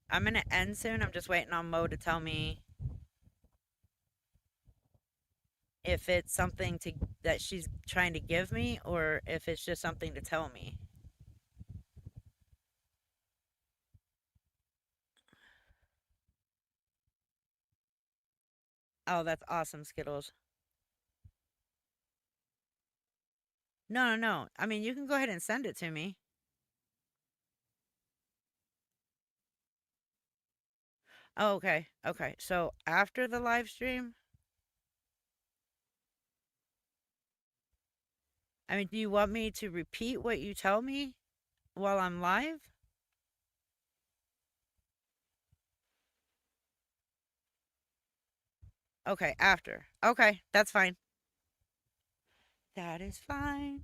Speaker 2: I'm gonna end soon. I'm just waiting on Mo to tell me if it's something that she's trying to give me or if it's just something to tell me. Oh, that's awesome, Skittles. No, no, no. I mean, you can go ahead and send it to me. Oh, okay. Okay. So after the live stream, I mean, do you want me to repeat what you tell me while I'm live? Okay, after. Okay, that's fine. That is fine.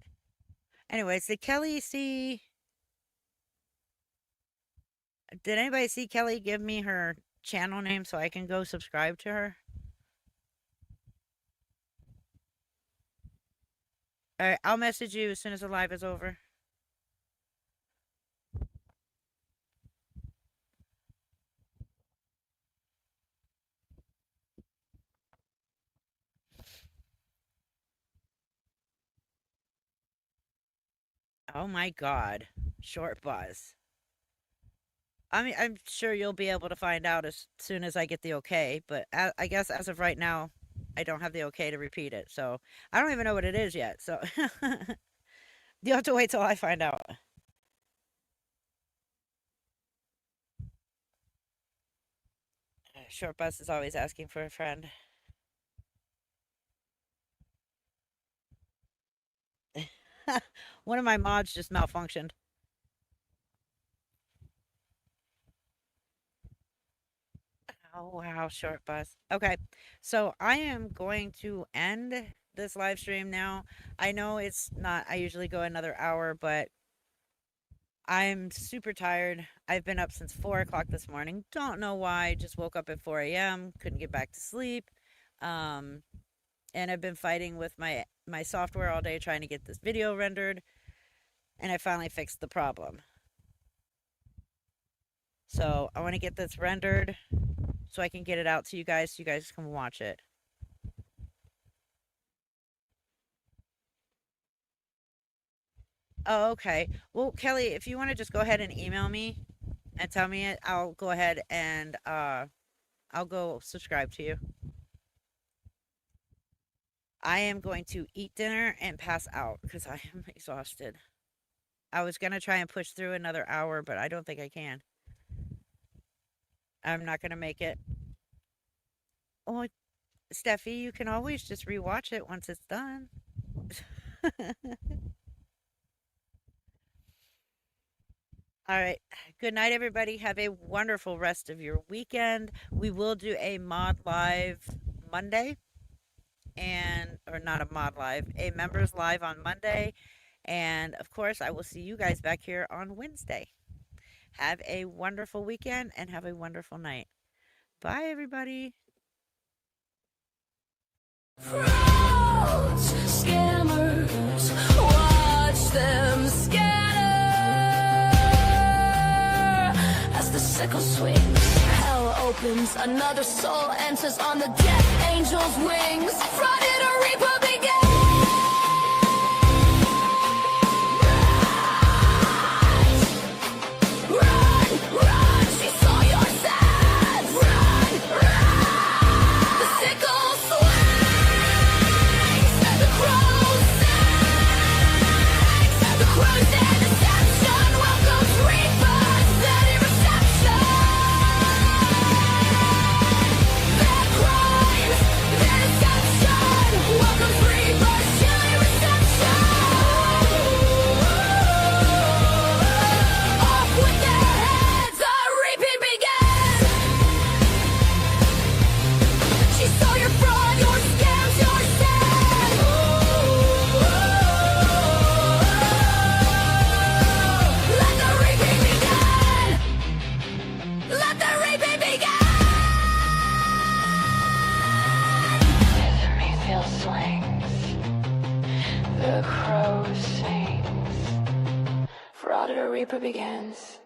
Speaker 2: Anyways, did Kelly see? Did anybody see Kelly give me her channel name so I can go subscribe to her? All right, I'll message you as soon as the live is over. Oh my God, Short Buzz. I mean, I'm sure you'll be able to find out as soon as I get the okay, but I guess as of right now, I don't have the okay to repeat it. So I don't even know what it is yet. So you'll have to wait till I find out. Short Bus is always asking for a friend. One of my mods just malfunctioned. Oh, wow, Short Bus. Okay, so I am going to end this live stream now. I know it's not, I usually go another hour, but I'm super tired. I've been up since 4 o'clock this morning. Don't know why. Just woke up at 4 a.m. Couldn't get back to sleep. And I've been fighting with my software all day trying to get this video rendered. And I finally fixed the problem. So I want to get this rendered so I can get it out to you guys so you guys can watch it. Oh, okay. Well, Kelly, if you want to just go ahead and email me and tell me it, I'll go ahead and I'll go subscribe to you. I am going to eat dinner and pass out because I am exhausted. I was going to try and push through another hour, but I don't think I can. I'm not going to make it. Oh, Steffi, you can always just rewatch it once it's done. All right. Good night, everybody. Have a wonderful rest of your weekend. We will do a mod live Monday. Or not a mod live, a members live on Monday. And of course, I will see you guys back here on Wednesday. Have a wonderful weekend and have a wonderful night. Bye, everybody.
Speaker 1: Frauds, scammers, watch them scatter as the sickle swings. Hell opens, another soul enters on the death angel's wings. Friday the Reaper begins. Run, she saw your sins. Run, the sickle swings. The crow sings. The crow's in deception. Welcomes Reapers, steady reception. Their crimes, their deception. Welcomes Reapers, chilly reception. Off with their heads, the reaping begins. She saw your fraud, your scams, your sin. Let the reaping begin. Let the reaping begin. Mayfield slings. The crow sings. Fraud or Reaper begins.